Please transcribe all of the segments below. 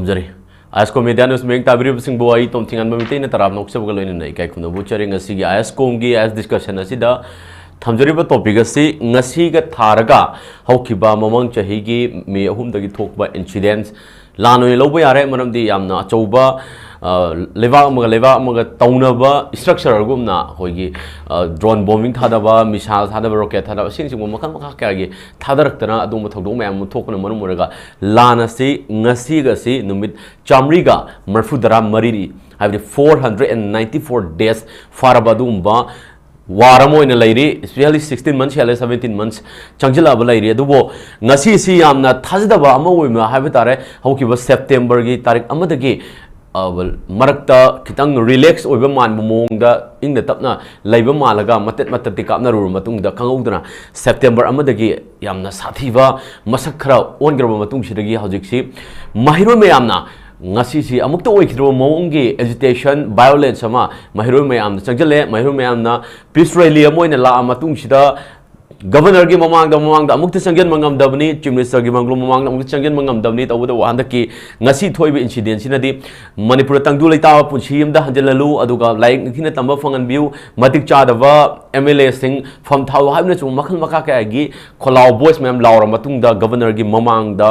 खुमजरी ISCOM media news में ताबरी सिंह बुआई तोम थिंगन बमिते ने तराब नोक्सब गलोइन नहीं काय खुनो बुचरी ngasi gi ISCOM gi as discussion asida thamjariba topic asi ngasi ga tharaga haukiba mamang chahi gi me ahum dagi thokba incidents lanoi lobo yare manamdi yamna achouba leva amaga taunaba structure gumna hoigi drone bombing thadaba missile thadaba rocket thadaba sing makhan makha kya gi thadaraktana adum thodong mayam thokna manum muraga lana si ngasi ga si numit chamri ga marfudara mariri have 494 days farabadumba वारमोइन लेरी specially 16 months या 17 months चंगजलाब Larry अदुबो ngasi si yamna thajadaba ama oima haiba tare haukiba September gi tarik amadagi marakta kitang relax oiba man mongda ingda tapna leiba malaga matet tikapna ru matungda kangudna September amadagi yamna sathiba masak khara ongraba matung sidagi hojiksi mahiro me yamna ngasi si amukta oikidro mongi agitation violence ama mahiro me yamna changjale mahiro me yamna peace rally amoina la matung sida governor gi mamangda amukta changgen mangam dabni chief minister gi manglo mamangda amukta changgen mangam dabni tawda wanda ki ngasi thoiba incident sinadi manipur tangdu leita punchi amda hanjalalu aduga like thina tamba fangan view matik chadava MLA sing from thau habna chu makhan maka ka gi kholau boys mem laura matungda governor gi mamangda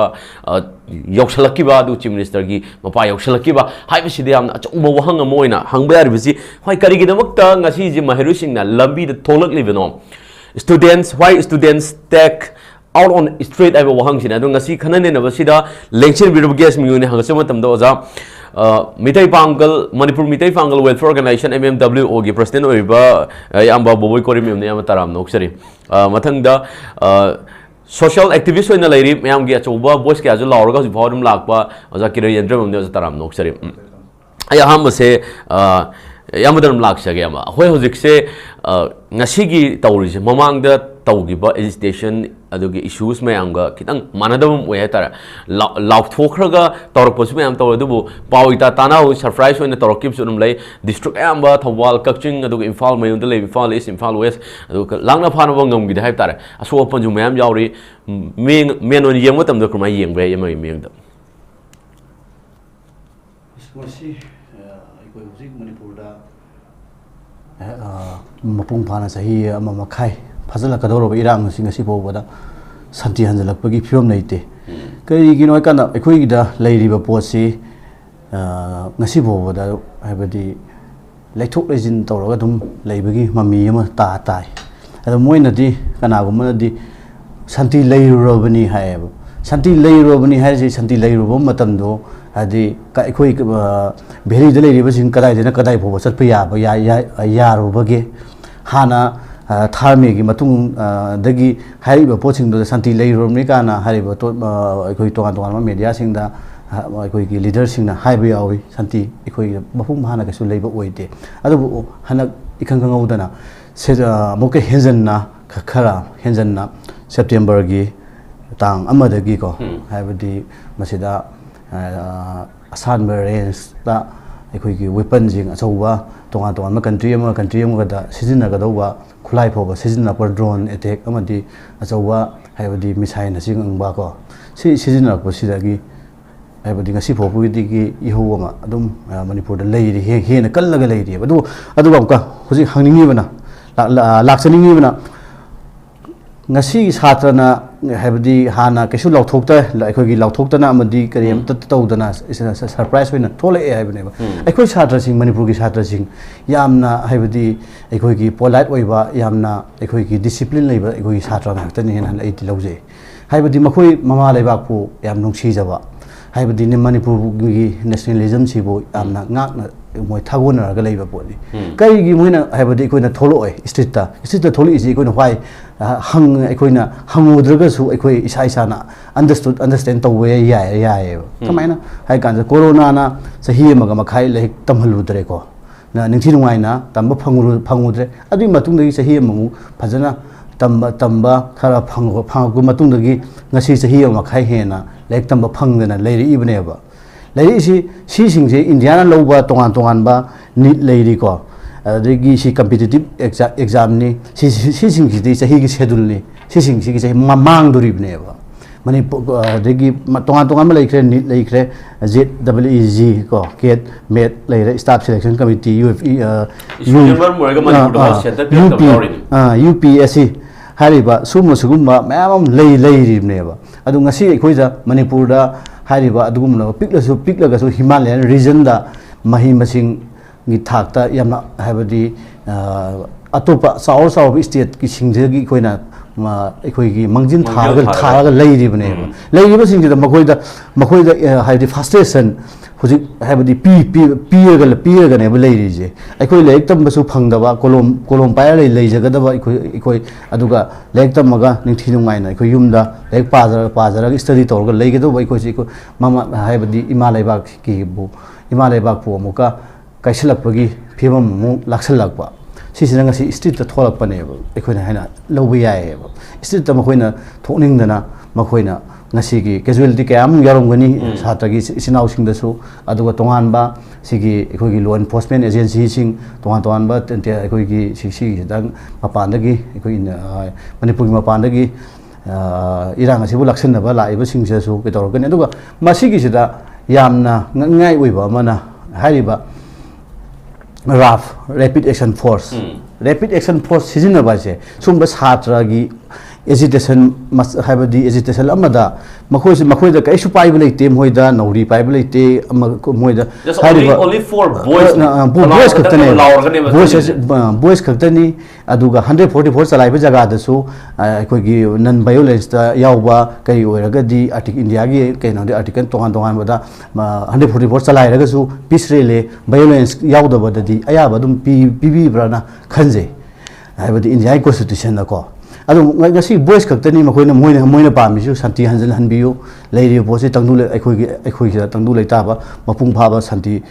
yaukshalakiba adu chief minister gi mapa yaukshalakiba haibisidi amna achuma wahang amoina hangba yaribisi hoi karigi damakta ngasi ji mahiru singna lambi da tholak libeno students why students take out on street aba wahang sina adu ngasi khanane na basida lecture video gas miune hangse matam da oza mitai pangal manipur mitai pangal welfare organization MMWO gi president oiba yamba boboy korim ne am taram noksari mathang da social activist oina lairi mayam gi achoba boys kya jo lauraga ju forum lakpa oza kire yendra mamne taram noksari ay ham se yamadam laksage ama hoi hojik se ngasi gi tawri mamang da tawgiba agitation adugi issues mayamga kitang manadam we tara laukthokraga tawrpos mayam tawdubu pawita tanau surprise oina tawrkip sunum lei district amba thawal kakching adugi imphal mayunda lei imphal east imphal west aduga langna phana bangam gi dai tara aso panju mayam yauri men on yeng matam da kuma yeng be yemai meng da ngasi ikoi hujik manipur da mapung phana sahi ama makhai fazala kadoro irang sing asi bobada santi hanjalakpagi phiyom naite kai gi noi kana ekoi gi da leiriba posi ngasi bobada habadi laithok lejin tawraga dum leibagi mami ama ta tai ado moina di kana gumna di santi leirobani haib santi leirobani haisi santi leirobo matam do adi ka ekoi bheri de leiriba sing kadai de na kadai boba satpa ya robage hana tharme gi matung dagi hariba poching do santi leirom ni kana hariba to ekoi tongan media sing da ekoi gi leader sing na haiba yawi santi ekoi mafum hana ka su leiba oide adu hana ikang ngawdana se moke henjanna khara henjanna September gi tang amadagi ko haibadi masida asan range da ekoi gi weapon jing achauba tongan country ama da sijina ga dauba khulai phoba sijina par drone attack amadi achauba haibadi missile na sing angba ko si sijina ko sidagi haibadi ngasi phobu gi iho ama adum manipur da leiri he na kallaga leiri adu ka huji hangningi bana laksaningi bana ngasi satrana haibadi hana kesu lauthokta ekoi gi lauthokta na amadi kariyam tawdana surprise hoina thole haibane ba ekoi satra sing manipur gi satra sing yamna haibadi ekoi gi polite oiba yamna ekoi gi discipline leiba ekoi gi satra na tani hen han aiti lauje haibadi makoi mama leibak pu yam nungsi jaba haibadi ne manipur gi nationalism sibo yamna ngakna moi thagona ga leiba poni kai gi moina haibadi ekoi na tholo oi street ta tholi ji ekoi na why hang ekoi na hangudraga su ekoi isa na understand to we ya kamaina hai kan corona na sahi ma ga makhai le tamhalu dre ko na ningsi nungai na tamba phangudre adu matung dagi sahi mamu phajana tamba khara phangu matung dagi ngasi sahi ma khai he na lek tamba phangna leiri ibne ba leiri si singje indiana loba tongan ba nit leiri ko adagi si competitive exam ni si singji sahi gi schedule ni si singji gi sahi mamang duribne ba Manipur degi tongan laikre NEET laikre JEEG ko KET MET laikre staff selection committee UPSC hariba sumo sugumba mayam lay neba adu ngasi khoida Manipur da hariba adugumna piklaga so Himalayan region da mahi masing gi thakta yamna habadi atopa saur state ki singje khoina ꯑꯩꯈꯣꯏꯒꯤ ꯃꯥꯡꯖꯤꯟ ꯊꯥꯔꯒ ꯂꯩꯔꯤꯕꯅꯦꯕ ꯂꯩꯔꯤꯕꯁꯤꯡꯁꯤꯗ ꯃꯈꯣꯏꯗ ꯍꯥꯏꯕꯗꯤ ꯐꯥꯁꯇꯦꯁꯟ ꯍꯧꯖꯤꯛ ꯍꯥꯏꯕꯗꯤ ꯄꯤꯔꯒꯅꯦꯕ ꯂꯩꯔꯤꯁꯦ ꯑꯩꯈꯣꯏ ꯂꯥꯏꯔꯤꯛ ꯇꯝꯕꯁꯨ ꯐꯪꯗꯕ ꯀꯣꯂꯣꯝ ꯄꯥꯏꯔ ꯂꯩꯖꯒꯗꯕ ꯑꯩꯈꯣꯏ ꯑꯗꯨꯒ ꯂꯥꯏꯔꯤꯛ ꯇꯝꯃꯒ ꯅꯤꯡꯊꯤ ꯅꯨꯡꯉꯥꯏꯅ ꯑꯩꯈꯣꯏ ꯌꯨꯝꯗ ꯂꯥꯏꯔꯤꯛ ꯄꯥꯖꯔꯒ ꯁ꯭ꯇꯗꯤ ꯇꯧꯔꯒ ꯂꯩꯒꯗꯧꯕ ꯑꯩꯈꯣꯏꯁꯤ ꯃꯃꯥ ꯍꯥꯏꯕꯗꯤ ꯏꯃꯥ ꯂꯩꯕꯥꯛꯄꯨ ꯑꯃꯨꯛꯀ ꯀꯥꯏꯁꯤꯜꯂꯛꯄꯒꯤ ꯐꯤꯕꯝ ꯑꯃꯨꯛ ꯂꯥꯛꯁꯤꯜꯂꯛꯄ ꯁꯤꯁꯤꯅ ꯉꯁꯤ ꯁ꯭ꯇ꯭ꯔꯤꯠꯇ ꯊꯣꯛꯂꯛꯄꯅꯦꯕ ꯑꯩꯈꯣꯏꯅ ꯍꯥꯏꯅ ꯂꯧꯕ ꯌꯥꯏꯌꯦꯕ ꯁ꯭ꯇ꯭ꯔꯤꯠꯇ ꯃꯈꯣꯏꯅ ꯊꯣꯛꯅꯤꯡꯗꯅ ꯃꯈꯣꯏꯅ ꯉꯁꯤꯒꯤ ꯀꯦꯖꯨꯋꯦꯂꯤꯇꯤ ꯀꯌꯥ ꯑꯃ ꯌꯥꯎꯔꯝꯒꯅꯤ ꯁꯥꯇ꯭ꯔꯒꯤ ꯏꯆꯤꯟꯅꯥꯎꯁꯤꯡꯗꯁꯨ ꯑꯗꯨꯒ ꯇꯣꯉꯥꯟꯕ ꯁꯤꯒꯤ ꯑꯩꯈꯣꯏꯒꯤ ꯂꯣ ꯑꯦꯟꯐꯣꯔꯁꯃꯦꯟ ꯑꯦꯖꯦꯟꯁꯤꯁꯤꯡ ꯇꯣꯉꯥꯟꯕ ꯑꯩꯈꯣꯏꯒꯤ ꯁꯤꯒꯤꯁꯤꯗ ꯃꯄꯥꯟꯗꯒꯤ ꯑꯩꯈꯣꯏ ꯃꯅꯤꯄꯨꯔꯒꯤ ꯃꯄꯥꯟꯗꯒꯤ ꯏꯔꯥꯡ ꯑꯁꯤꯕꯨ ꯂꯥꯛꯁꯤꯟꯅꯕ ꯂꯥꯛꯏꯕꯁꯤꯡꯁꯤꯁꯨ ꯀꯩꯗꯧꯔꯛꯀꯅꯤ ꯑꯗꯨꯒ ꯃꯁꯤꯒꯤꯁꯤꯗ ꯌꯥꯝꯅ ꯉꯛꯅꯤꯡꯉꯥꯏ ꯑꯣꯏꯕ ꯑꯃꯅ ꯍꯥꯏꯔꯤꯕ RAF Rapid Action Force Rapid Action Force sizinabase sumba satragi agitation habadi agitation amada makhoi kai su paiba leite moida nauri paiba leite moida only for boys boys khaktane boys khaktani aduga 144 chalaiba jaga da su koi gi non violence da yauba kai oiragadi India gi kaino de article tongan bada 144 chalai raga su peace rally violence yaudaba dadi ayaba dum pi brana khanje habadi India constitution da ko adu ngasi boys khaktani moina pamisu santi hanbiyu leiri bosi tangdu aikoi tangdu leitaba mapung phaba santi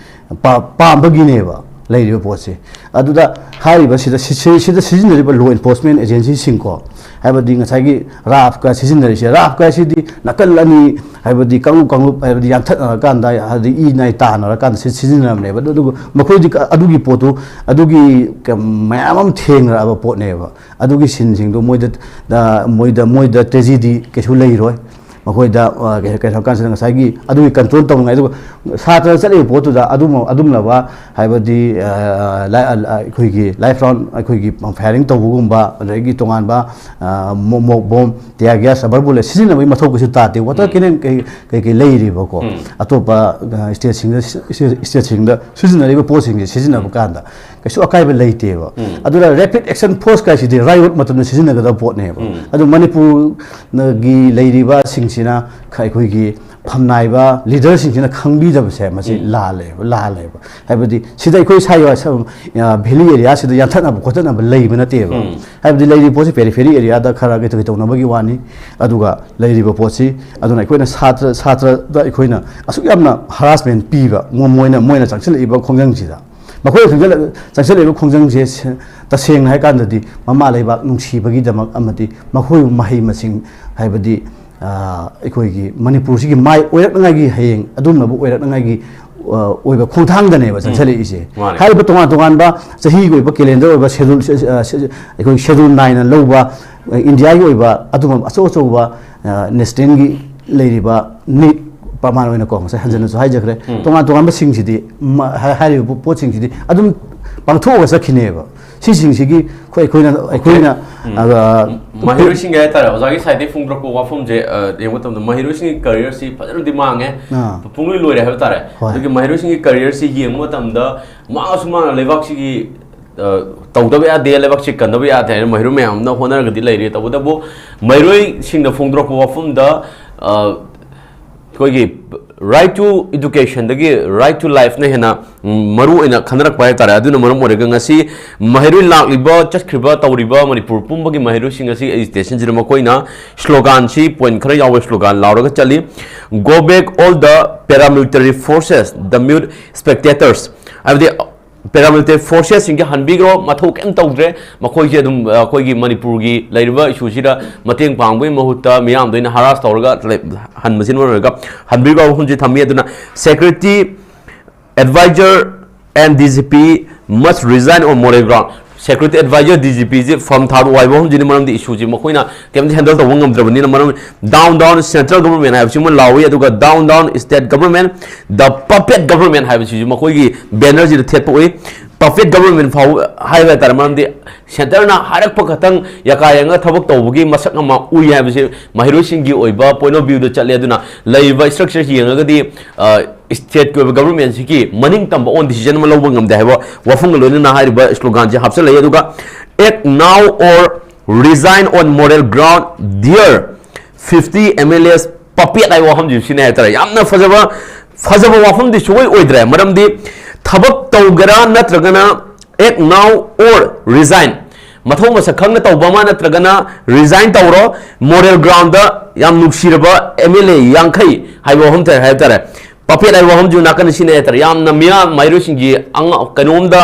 pambagi neba leiri bosi aduda hariba sida sijinariba law enforcement agency singko habadi ngasagi RAF ka sijinari se RAF ka sidi nakal ani habadi kangu habadi yantha kanda hadi I nai ta kan sijinam neba adu makoi adugi potu adugi mayamam thengra aba pot neba adugi sinsing do moida tragedy kesu leiroi makoida kai kan sang sagi adu control tong ngai satra chali potu da adum laba haibadi khoigi life round khoigi firing tawugumba adagi tongan ba mok bom tia gas abarbule sizin mai mathok su ta te water kinen kai leiri ba ko atopa state sing da sizin ari ba posing sizin ba kanda kaisu akai ba leite ba adura rapid action force kai sidi riot matam sizin ga da pot ne ba adu manipur gi leiri ba sina khaikhoi phamnaiba leader singina khangbi da base masi la le habadi sida khoi sayo valley area sida yanthana khotana lei bana te ba habadi lei posi periphery area da khara ge to na bagi wani aduga lei ba posi aduna khoina satra da khoina asuk yamna harassment piba moina changchil iba khongjang sida makhoi changchil iba khongjang je taseng hai kan dadi mama leiba nungsi bagi damak amadi makhoi mahi masing habadi ꯑꯩꯈꯣꯏꯒꯤ ꯃꯅꯤꯄꯨꯔꯁꯤꯒꯤ ꯃꯥꯏ ꯑꯣꯏꯔꯛꯅꯉꯥꯏꯒꯤ ꯍꯌꯦꯡ ꯑꯗꯨꯝꯅꯕꯨ ꯑꯣꯏꯔꯛꯅꯉꯥꯏꯒꯤ ꯑꯣꯏꯕ ꯈꯣꯡꯊꯥꯡꯗꯅꯦꯕ ꯆꯪꯁꯤꯜꯂꯛꯏꯁꯦ ꯍꯥꯏꯔꯤꯕ ꯇꯣꯉꯥꯟꯕ ꯆꯍꯤꯒꯤ ꯑꯣꯏꯕ calendar ꯑꯣꯏꯕ ꯑꯩꯈꯣꯏ schedule ꯅꯥꯏꯅ ꯂꯧꯕ ꯏꯟꯗꯤꯌꯥꯒꯤ ꯑꯣꯏꯕ ꯑꯗꯨꯝꯕ ꯑꯆꯧꯕ ꯅꯦꯁꯅꯦꯜꯒꯤ ꯂꯩꯔꯤꯕ ꯅꯤꯠ ꯄ꯭ꯔꯃꯥꯟ ꯑꯣꯏꯅ ꯀꯣ ꯉꯁꯥꯏ ꯍꯟꯖꯟꯅꯁꯨ ꯍꯥꯏꯖꯈ꯭ꯔꯦ ꯇꯣꯉꯥꯟꯕꯁꯤꯡꯁꯤꯗꯤ ꯍꯥꯏꯔꯤꯕ ꯄꯣꯠꯁꯤꯡꯁꯤꯗꯤ ꯑꯗꯨꯝ ꯄꯥꯡꯊꯣꯛꯑꯒ ꯆꯠꯈꯤꯅꯦꯕ ꯑꯩꯈꯣꯏꯅ ꯃꯍꯩꯔꯣꯏꯁꯤꯡꯒꯤ ꯍꯥꯏꯇꯥꯔꯦ ꯑꯣꯖꯥꯒꯤ ꯁꯥꯏꯗꯒꯤ ꯐꯣꯡꯗꯣꯔꯛꯄ ꯋꯥꯐꯝꯁꯦ ꯌꯦꯡꯕ ꯃꯇꯝꯗ ꯃꯍꯩꯔꯣꯏꯁꯤꯡꯒꯤ ꯀꯔꯤꯌꯔꯁꯤ ꯐꯖꯅꯗꯤ ꯃꯥꯡꯉꯦ ꯄꯨꯡꯂꯣꯏ ꯂꯣꯏꯔꯦ ꯍꯥꯏꯕ ꯇꯥꯔꯦ ꯑꯗꯨꯒꯤ ꯃꯍꯩꯔꯣꯏꯁꯤꯡꯒꯤ ꯀꯔꯤꯌꯔꯁꯤ ꯌꯦꯡꯕ ꯃꯇꯝꯗ ꯃꯥꯡꯉ ꯂꯩꯕꯥꯛꯁꯤꯒꯤ ꯇꯧꯗꯕ ꯌꯥꯗꯦ ꯂꯩꯕꯥꯛꯁꯤ ꯀꯟꯗꯕ ꯌꯥꯗꯦ ꯍꯥꯏꯅ ꯃꯍꯩꯔꯣꯏ ꯃꯌꯥꯝꯅ ꯍꯣꯠꯅꯔꯒꯗꯤ ꯂꯩꯔꯤ ꯇꯧꯕꯇꯕꯨ ꯃꯍꯩꯔꯣꯏꯁꯤꯡꯅ ꯐꯣꯡꯗꯣꯔꯛꯄ ꯋꯥꯐꯝꯗ ꯑꯩꯈꯣꯏꯒꯤ right to education dagi right to life na hena maru ina khanarak pai tara aduna maram orega ngasi mahirui lakliba chatkriba tawriba manipur pumbagi mahiru singasi station jirma koina slogan si point khara yawe slogan lauraga chali go back all the paramilitary forces the mute spectators abdi paramilitary forces singa hanbigro mathok em tawdre makoi je dum koi gi manipur gi lairiba issue sida mateng pangbai mahutta miyam doina haras tawraga han masin waraga hanbigro hunji thami aduna security advisor and DGP must resign on moral ground security advisor DGP ji from thar wai bo hum ji maram di issue ji makoi na tem handle to wangam drabani na maram down central government have chim lawi aduga down state government the puppet government have ji makoi gi banner ji thet poi puppet government fau highway tar maram di center na harak pakatang yakayanga thabak tawbugi masak ma ui have ji mahiro sing gi oiba point of view do chatle aduna laiba structure hi yanga di state government ki maning tam on decision ma lobang ngam da hebo wafung lo na hari ba slogan je hapsa lai aduga act now or resign on moral ground dear 50 MLAs puppet ai waham ji sine tara yamna fazaba wafum di choi oidra maram di thabak tawgara natragana act now or resign mathau masa khangna tawba natragana resign tawro moral ground da yam nuksiraba MLA yankai haibo hum tar haitara puppet ai waham ju nakan sine tar yamna miya mairo singi ang kanomda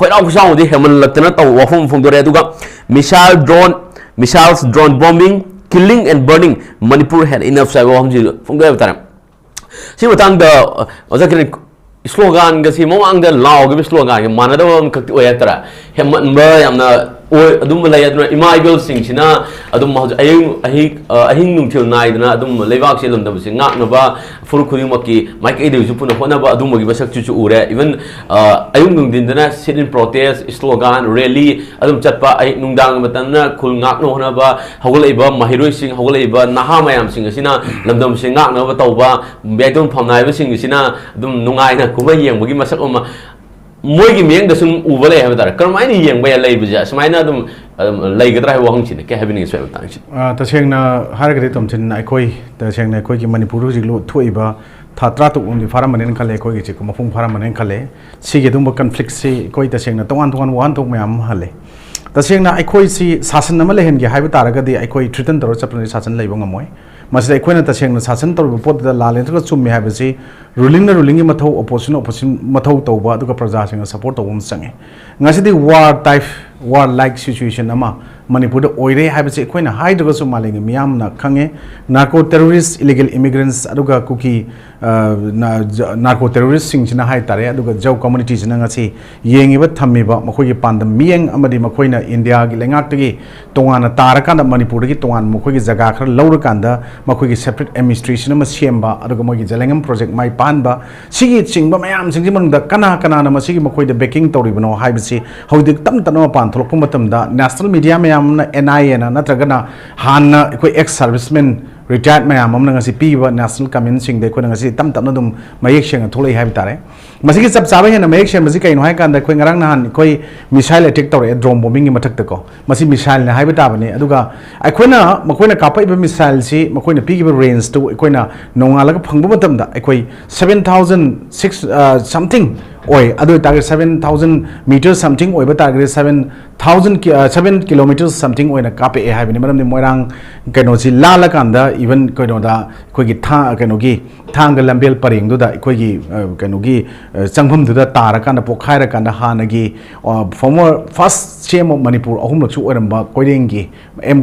khoirau khusau di heman latna taw wafum phungdore aduga missiles drone bombing killing and burning Manipur had enough sai waham ju phungdore tar si matang da ozakri slogan ga si mawang da law ga slogan ga manada wam kakti oyatara heman ba yamna oi adum lai aduna imaibel sing sina adum ahing nungthil nai dana adum leibak se lom da sing ngak no ba furu khuri maki mike edu su puna hona ba adum gi basak chu ure even ayung nung din dana sit in protest slogan rally adum chatpa ai nungdang matanna khul ngak no hona ba hogolai ba mahiroi sing hogolai ba naha mayam sing sina lamdam sing ngak no ba tawba beton phamnai ba sing sina adum nungai na kuma yeng bagi masak oma moi gi meng da sum ubale ha tar karmai ni yeng ba lai bija smaina dum lai gadra ha wang chin ke happening is tang chin ta cheng na har ga tom chin ai koi ta cheng na koi gi manipur ji lu thoi ba thatra tu um faram manen khale koi gi chi ko mafung faram manen khale si ge dum conflict si koi ta cheng na tongan wan tok mayam hale ta cheng na ai koi si sasan na ma le hen gi hai ba tar ga di ai koi threaten tor chapni sasan lai bang amoi masai koi na ta cheng na sasan tor pot da la len ta chum me ha ba si ruling mathau opposition mathau tawba aduga praja sing support tawum sange ngasi di war like situation ama manipur da oire haibase koina haidaga su maling miyam na khange narco terrorists illegal immigrants aduga kuki narco terrorists sing china hai tare aduga jaw community china ngasi yengiba thammiba makoi gi pandam miyeng amadi makoi na india gi lengak tagi tongana tarakanda manipur gi tongan makoi gi jaga khar lawrakanda makoi gi separate administration ama semba aduga moi gi jalengam project mai panba sigi chingba mayam singji manungda kana na masigi makoi da backing tawribano haibase haudik tam tanama pan tholokpu matamda national media mayam na NIA na natragana hanna koi ex servicemen retired mayam amna ngasi piba national comment sing de ko ngasi tam tam dum mayek seng tholai haib tare masigi sab sabe hena mayek seng masigi kain hai kan da koi ngarang na han koi missile attack tawre drone bombing gi mathak ta ko masi missile na haib ta bane aduga aikoina makoina kapai ba missile si makoina pigi ba range to aikoina nongala ga phangbu matam da aikoi 7006 something oi adu target 7000 meters something oi ba target 7 kilometers something oi na kape e haibini maram ni moirang kaino si lala kanda even kaino da koi gi tha kaino gi thang lambel paring du da koi gi kaino gi changpham du da tar kan da pokhai ra kan da hana gi former first chem of manipur ahum lak chu oram ba koireng gi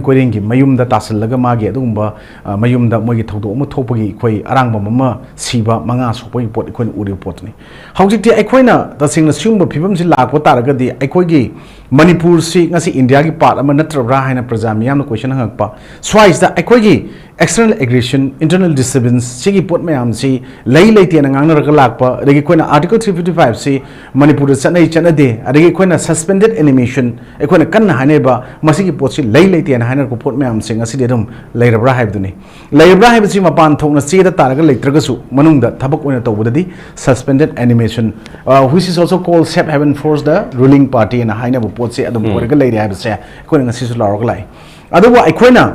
koireng gi mayum da tasil laga ma gi adum ba mayum da moi gi thodo mu thopagi koi arang ba mama siba manga sopoi pot koi uri pot ni hauji ti aikoina da sing na sum ba phibam si lak po tar ga di aikoi gi manipur si ngasi india gi part ama natrabra haina prajam yam question hangpa swais da aikoi gi external aggression internal disturbance sigi pot mayam si lai te na ngang na lak pa adegi koina article 355 si manipur chana de adegi koina suspended animation koina kan haine ba masigi pot si lai te na haina ko pot mayam sing ngasi de dum lairabra haib duni lairabra haib si mapan thokna si da taraga leitraga su manung da thabak oina tawbudadi suspended animation which is also called SEP haven't forced the ruling party in a haina bo pot si adum porga lairi haib se koina ngasi su larok lai adu wa koina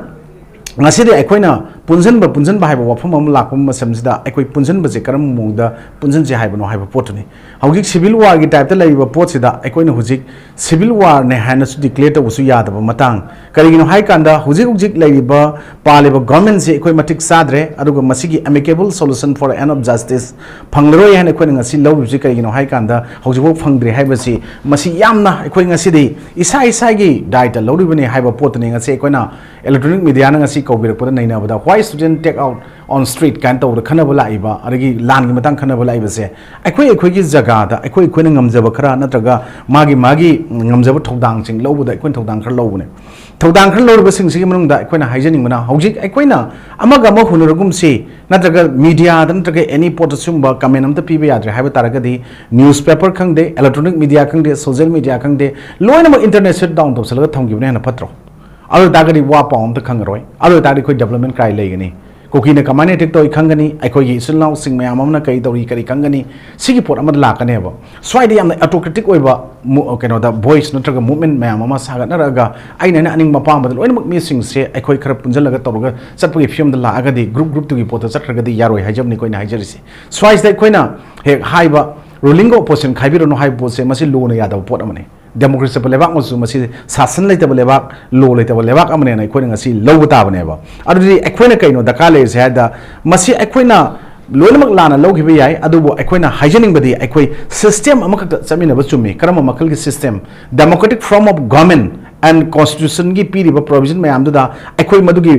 ngasi de koina punjan ba haiba wafam am lakpam masamsida akoi punjan ba je karam mungda punjan je haiba no haiba potuni haugi civil war gi type ta laiba potsida akoi na hujik civil war ne hana su declare ta usu yada ba matang kari no hai kanda hujik laiba paliba government je akoi matik sadre aduga masigi amicable solution for end of justice phanglero ya ne akoi ngasi law ji kari no hai kanda hauji bo phangdre haiba si masi yamna akoi ngasi de isa gi data lawri bane haiba potuni ngasi akoi na electronic media na ngasi kobir ko na ina bada why student take out on street kan to the khana bala iba adagi lan gi matang khana bala iba se akhoi gi jaga da akhoi na ngamjaba khara natraga magi ngamjaba thodang sing lobu da akhoi thodang khara lobu ne thodang khara lobu sing sing manung da akhoi na haijening mana hojik akhoi na amaga ma hunurugum se natraga media da natraga any potasum ba comment am ta pibe yadre haiba taraga di newspaper khang de electronic media khang de social media khang de loina ma internet shut down to salaga thonggi ne na patro alo dagadi wa paum ta khang roi alo dagadi khoi development kai legani koki na kamane tek toy khangani akhoi gi sulnaw sing mayam amna kai tori kari khangani sigi pot amad la kane ba swai am autocratic oiba keno da voice natraga movement mayam ama saga na raga aina na aning mapam badal oin mak mi sing se akhoi khara punjal laga toruga satpagi film da la agadi group to gi pot satraga di yaroi hajam ni koi na hajarisi swai da koi na he haiba ruling opposition khaibiro no hai pot se masi lo na yada pot amane democracy lebak masu masi sasan lai table lebak lo lai table lebak amane na khoi ngasi lo ta bane ba adu akhoi na kaino da kale se da masi akhoi na loinak lana lo gi yai adu bo akhoi na hygienic badi akhoi system amak chamina ba chumi karama makal gi system democratic form of government and constitution gi piri ba provision mayam da akhoi madugi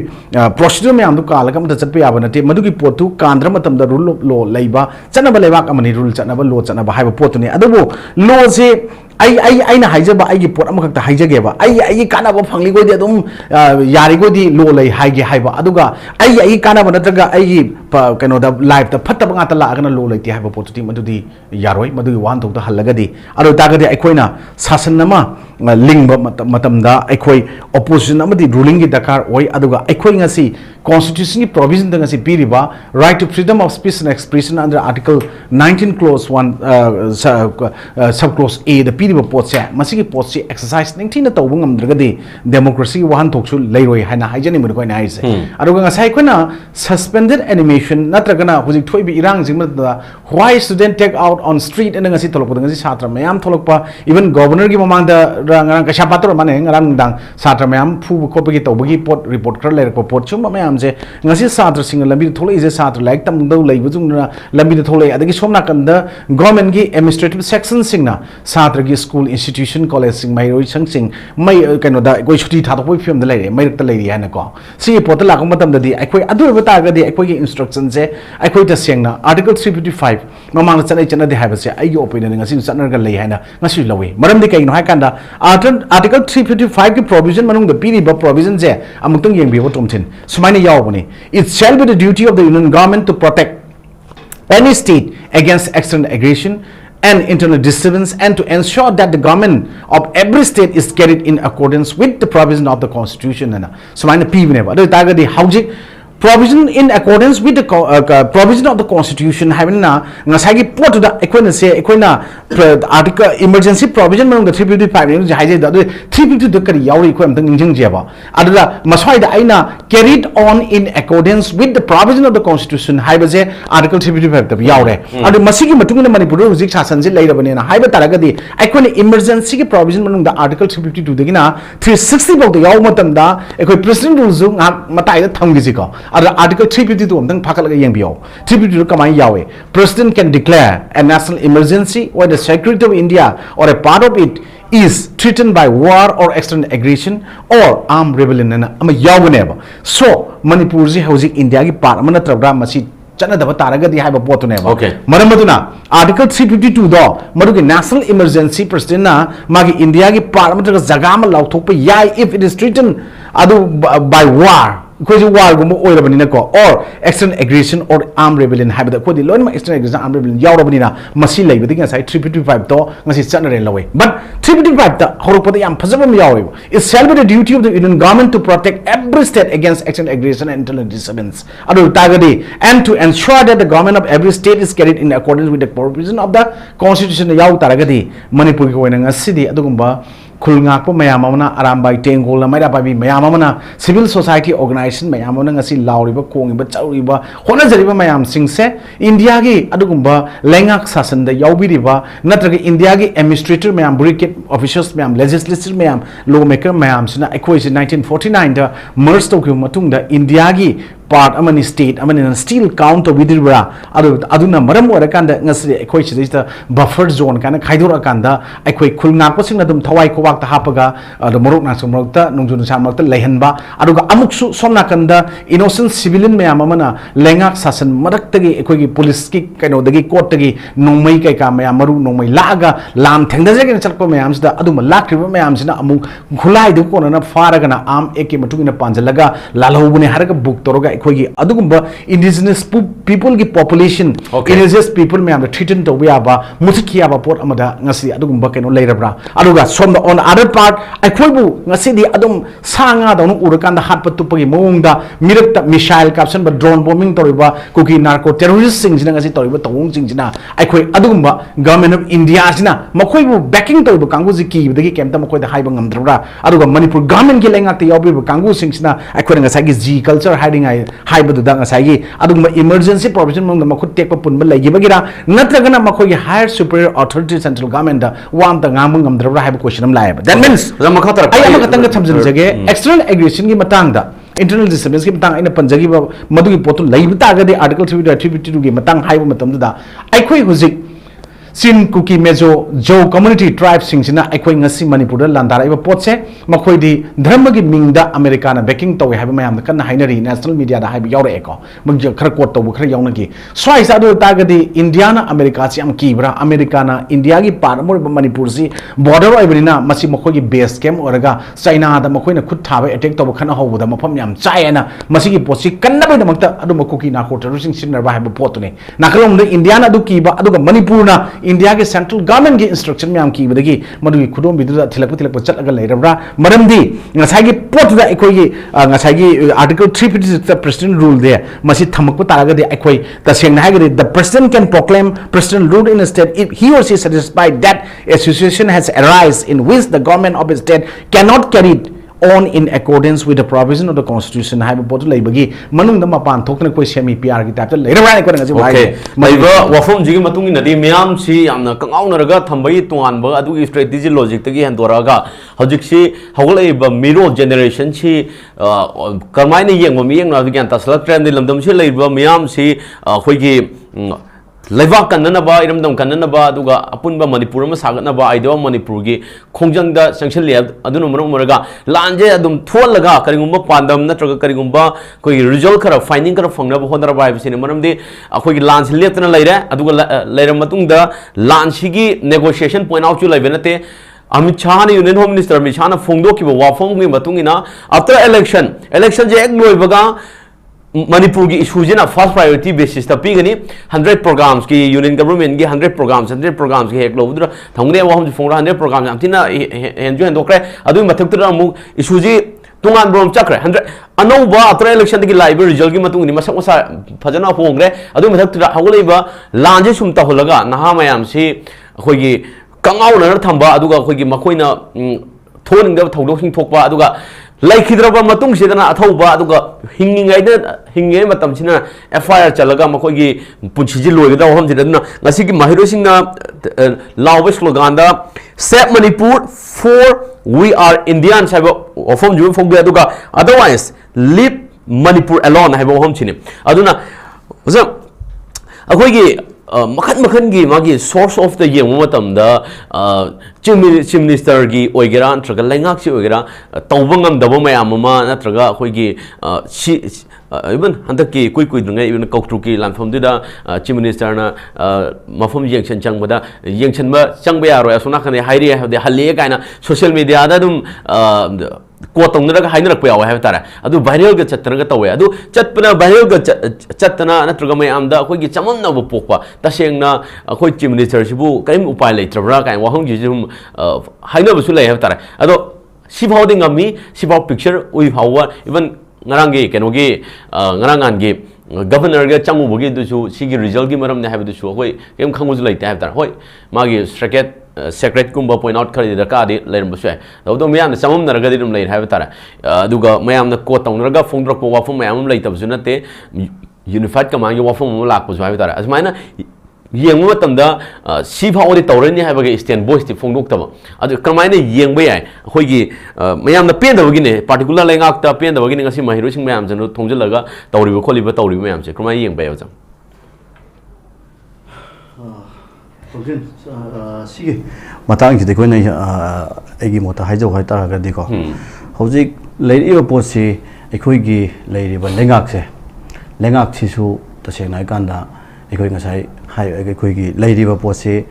procedure mayam du kala kam ta chatpe ya banate madugi potu kandra matam da rule lo laiba chana ba lebak amani rule chana ba lo chana ba haiba potu ne adu bo lo se ai na haijaba ai gi pot amak ta haijage ba ai kana ba phangli go di adum yari go di lo lai haige haiba aduga ai kana ba natraga ai gi kano da life ta phatta ba ngata la agana lo lai ti haiba potu ti madudi yaroi madudi wan thok ta halaga di adu ta ga di aikoina sasan nama lingba matam da aikoi opposition amadi ruling gi dakar oi aduga aikoi ngasi constitution gi provision da ngasi piriba right to freedom of speech and expression under article 19 clause 1 sub clause a the piriba pot se masi gi pot se exercise 19 na tawbu ngamdraga di democracy wahan thoksu leiroi haina haijani mu ko na haise aduga ngasai koina suspended animation natragana hujik thoi bi irang jingma da why student take out on street and ngasi tholok ngasi satra mayam tholokpa even governor gi mamang da ngarang kasha patro mane ngarang dang satra mayam phu ko gi tawbu pot report kar ler ko pot chum mayam je ngasi satra sing lambi tholoi je satra like tam do lei bujung na lambi tholoi adagi somna kan da government gi administrative section sing na satra gi school institution college sing mai roi sing mai kaino da goi chuti tha to poi film da lei mai ta lei yana ko si pot la ko matam da di akoi adu bata ga di akoi gi instruction je akoi ta seng na article 355 mamang chanai chana de haba se ai gi opinion ngasi chanar ga lei hana ngasi lawi maram di kai no hai kan da article 355 ki provision manung da piri ba provision je amutang yeng bi bo tomthin sumaina yaw bani it shall be the duty of the union government to protect any state against external aggression and internal disturbance and to ensure that the government of every state is carried in accordance with the provision of the constitution and sumaina pi bane ba adu taga di haujik provision in accordance with the provision of the constitution having na ngasai gi pot da equina se equina article emergency provision manung da 355 ni haije da 352 da kari yauri ko am tang ningjing je ba adula maswai da aina carried on in accordance with the provision of the constitution haiba je article 355 da yaure adu masigi matung na manipur hujik sasan je leira bane na haiba taraga di equina emergency ki provision manung da article 352 da gina 360 bau da yaw matam da ekoi president rules matai da thamgi ji ko article 352 amtang phakalaga yengbiyo 352 kamai yawe president can declare a national emergency when the security of India or a part of it is threatened by war or external aggression or armed rebellion and ama yawneba so manipur ji hojik India gi part amana tragra masi chana daba taraga di haiba potu ne ba maram maduna article 352 do madugi national emergency president na magi India gi part amana jaga ma lauthok pa yai if it is threatened adu by war कोई वार गुम ओइरबनी ना को और external aggression or armed rebellion हाइबदा को दि लोन external aggression armed rebellion यावरबनी ना मसी लेबदि nga sai 355 तो ngasi chanare lawai but 355 ta horokpada yam phajabam yawe it shall be the duty of the Union government to protect every state against external aggression and internal disturbance adu tagadi and to ensure that the government of every state is carried in accordance with the provision of the constitution yaw taragadi manipur ko oina ngasi di adugumba khulngak po mayam amana arambai tengol na maira pabi mayam amana civil society organization mayam amana ngasi lauriba kongiba chauriba hona jariba mayam singse India gi adugumba lengak sasan da yaubiriba natraga India gi administrator mayam bureaucratic officials mayam legislature mayam lawmaker mayam sina equation 1949 da merged to matung da India gi part amani state amani still count to bidibra aduna maram orakanda ngasi ekhoi sidista buffer zone kana khaidor akanda ekhoi khulnga pasing na dum thawai ko wak ta hapaga ado morok na somrokta nungjun samrokta lehanba aduga amuksu somna kanda innocent civilian mayam amana lengak sasan marak tagi ekhoi gi police ki kaino dagi court tagi nongmai kai ka mayam maru nongmai laga lam thengda jagi chalko mayam sida aduma lakriba mayam sina amu khulai du ko na faraga na am eki matugina panjalaga lalhobune haraga book toroga ekhoi gi adugumba indigenous people ki population indigenous people mayam treated to yaba muthiki yaba pot amada ngasi adugumba kaino leirabra aduga som on other part ekhoi bu ngasi di adum sanga da nu urakanda hat patupagi mongda mirakta missile caption ba drone bombing toriba kuki narco terrorist sing sina ngasi toriba tawung sing sina ekhoi adugumba government of india sina makhoi bu backing toriba kangu ji ki dagi kemta makhoi da haiba ngamdra aduga manipur government ki lenga te yobi kangu sing sina ekhoi ngasi gi g culture hiding haiba da ngasi gi adugumba emergency provision mong da makhut tekpa punba laigibagira natragana makhoi gi higher superior authority central government da wam da ngamung ngamdra haiba question am laiba that means ay amakatanga thamjin jage external aggression gi matang da internal disturbance ki matang aina panjagi ba madugi potu laiba ta ga de article 352 gi matang haiba matam da aikhoi huzik sin kuki mejo jo community tribes sing sina aikhoi ngasi manipur da landara iba potse makhoi di dharma gi mingda america na backing tawi haiba mayam kan hainari national media da haiba yaure eko mung khar quote tawu khar yauna gi swai sa do ta ga di india na america si am kibra america na india gi par mor manipur si border oi bina masi makhoi gi base camp oraga china da makhoi na khut thabe attack tawu khana hobu da mafam yam chai na masi gi posi kanna bai da makta adu makuki na ko terrorism sin ba haiba potune nakalom da india na du kiba adu ga manipur na India के central government की instruction में आमकी बदगी मधुगी खुदों बिदुदा थिलक चल अगर ले रबरा मरमदी ngसाई की पोटदा एकोई की ngसाई की article 356 president rule they Masih थमक तारगा they एकोई तसेंग Nagare the president can proclaim president rule in a state if he or she is satisfied that a situation has arisen in which the government of a state cannot carry it on in accordance with the provision of the constitution haiba potu leibagi manung da mapan thokna koi semi pr ki type le ra ko ngasi okay maiba wafum jigi matung ina di myam si amna kangauna raga thambai tuan ba adu strategy logic tagi handoraga hojik si hawlai ba miro generation si karmai ni yeng mi yeng na gyan taslak trend lamdam si leiba myam si khoi gi Leibak kanana iramdam kanana aduga apunba manipur ma sagatna ba aidawa manipur gi khongjangda sanction le adunu maraga lanje adum tholaga karingumba pandam natraga karingumba koi result khara finding khara phangna ba honara ba bisine maramdi akhoi gi lance letna leire aduga leiram matungda lance gi negotiation point out chu leibenate Amit Shah ni Union Home Minister Amit Shah na phongdo ki ba wafong gi matungina after election je ek loi baga Manipur ki issue jina first priority basis ta pigani 100 programs ki union government ki 100 programs ki hek lo budra thangde wa hom phongra 100 programs amtina enjoy ndokre adu mathuk tra mu issue ji tungan brom chakre 100 ano ba after election ki live result ki matung ni masak masa phajana phongre adu mathuk tra hawlei ba lanje sum ta holaga naha mayam si khoi gi kangau na thamba aduga khoi gi makhoi na thoning da thodok sing thokpa aduga laikhidraba matung sidana athauba aduga hingai matam sina FIR chalaga makhoi punchiji loigada hom sidana ngasi gi mahiro singna lawbe slogan da save Manipur for we are Indians haiba ofom ju fogbe aduga otherwise leave Manipur alone haiba hom chini aduna usa akhoi gi makhan gi magi source of the year matam da chief minister gi oigera natraga lengak si oigera tawbangam dabo mayam ma natraga khoi gi even handak ki kui dungai even kautru ki lanfam da chief minister na mafam yengchen changbada yengchen ba changba yaro asuna khane hairi de halle kaina social media da dum ko tongna hainrak pa yawa ha tara adu viral ga chatraga tawe adu chatpana viral ga chatna natraga mayam da khoi gi chamam na bu pokpa tasengna khoi chief minister sibu kaim upai leitrabra kai wahong ji jum haina bu su lei ha tara ado sibaw ding ami sibaw picture ui hawa even ngarang gi kenogi ngarangan gi governor ga chamu bogi du su sigi result gi maram ne ha du su khoi kem khangu ju leite ha tara hoi magi secret kumba point out khari da ka di leram bu sai do mayam na samam naraga di dum lei ha tara aduga mayam na ko tong naraga phongdrok po wafum mayam leitab su nate unified command gi wafum lak pu ha tara asmaina yeng mo tamda si pha odi tawrani ha ba ge stand voice ti phongdok ta adu kamaina yeng ba yai khoi gi mayam na pen da gi ne particular lengak ta pen da gi ne ngasi mahiro sing mayam janu thongjalaga tawri ba kholi ba tawri mayam che kamai yeng ba yam sige matang ji de ko nei egi mota haijau hai ta ga de ko hojik leiri ba posi ekhoi gi leiri ba lengak si su ta seng nai kan da ekhoi ngasai hai ekhoi gi leiri ba posi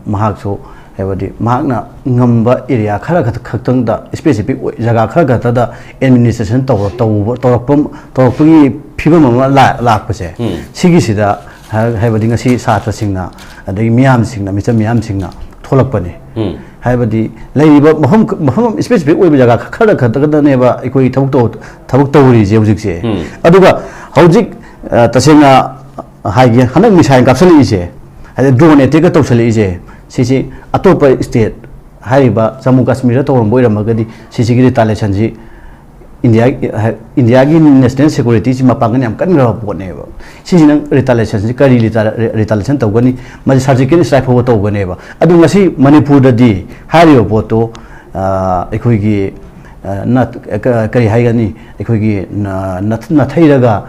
mahak so hebadi mahakna ngamba area khara khaktang da specific jaga khara ga da administration torokpagi phibam ma lak pase sigi sida haibadi ngasi satra singna adai miyam singna miyam singna tholakpani haibadi leiba maham specific oiba jaga khara khata ne ba ikoi thabuk tawri je hujik se aduga hujik tasena haigi hanak misai kapsali je hade drone attack ka tawsali je sisi atopa state haiba Jammu Kashmir tawram boiram magadi sisi gi retaliation ji India gi national security ji mapang yam kan ra po ne ba sisi nang retaliation ji kari retaliation tawgani ma surgical strike ho tawgani ba adu ngasi Manipur da di hariyo poto ekhoi gi na kari haigani ekhoi gi na thairaga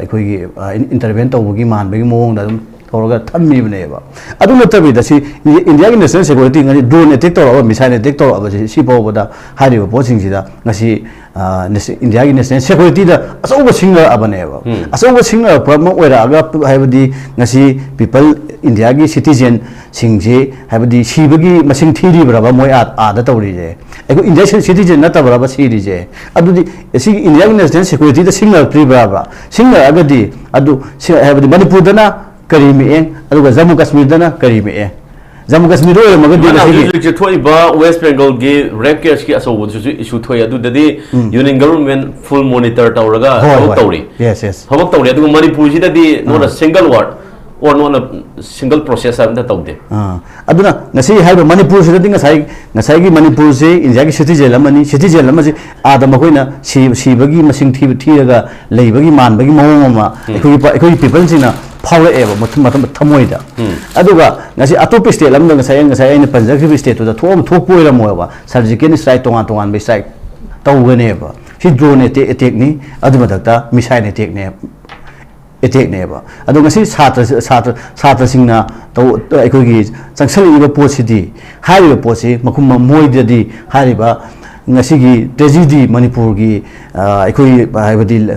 ekhoi gi intervene tawgi man bagi mong da toroga thammi bne ba adu natabi da si India gi national security ngani drone attack tawra missile attack tawra ba si bo boda hariyo po sing sida ngasi India gi national security da asoba singa abane ba asoba singa problem oira aga haibadi ngasi people India gi citizen singje haibadi sibagi masing thiri braba moi a da tawri je eko India citizen na tabra siri je adu si India gi national security da singa pri braba singa agadi adu haibadi Manipur dana karimi eng aduga Jammu Kashmir dana karimi eng Jammu Kashmir ro magadi na ji thoi ba West Bengal ge rape case ki aso wo issue thoi adu dadi union government full monitor tawraga tawri yes habak tawri adu Manipur ji dadi not a single word or not a single process am da tawde aduna ngasi haiba Manipur se dadi ngasai gi Manipur se India gi citizen lamma ji adam koina sibagi masing thiraga leibagi manbagi mawoma ekoi people sina power eva matum thamoida aduga ngasi atop state lamda ngasai aina panjab state to thok poira moeba surgical strike tongan be strike tawganeba si drone attack ni aduma dakta missile attack ne ba adu ngasi satra singna to ekoi gi changsali iba posidi hariba posi makum moidadi hariba ngasi gi tragedy Manipur gi ekoi haibadi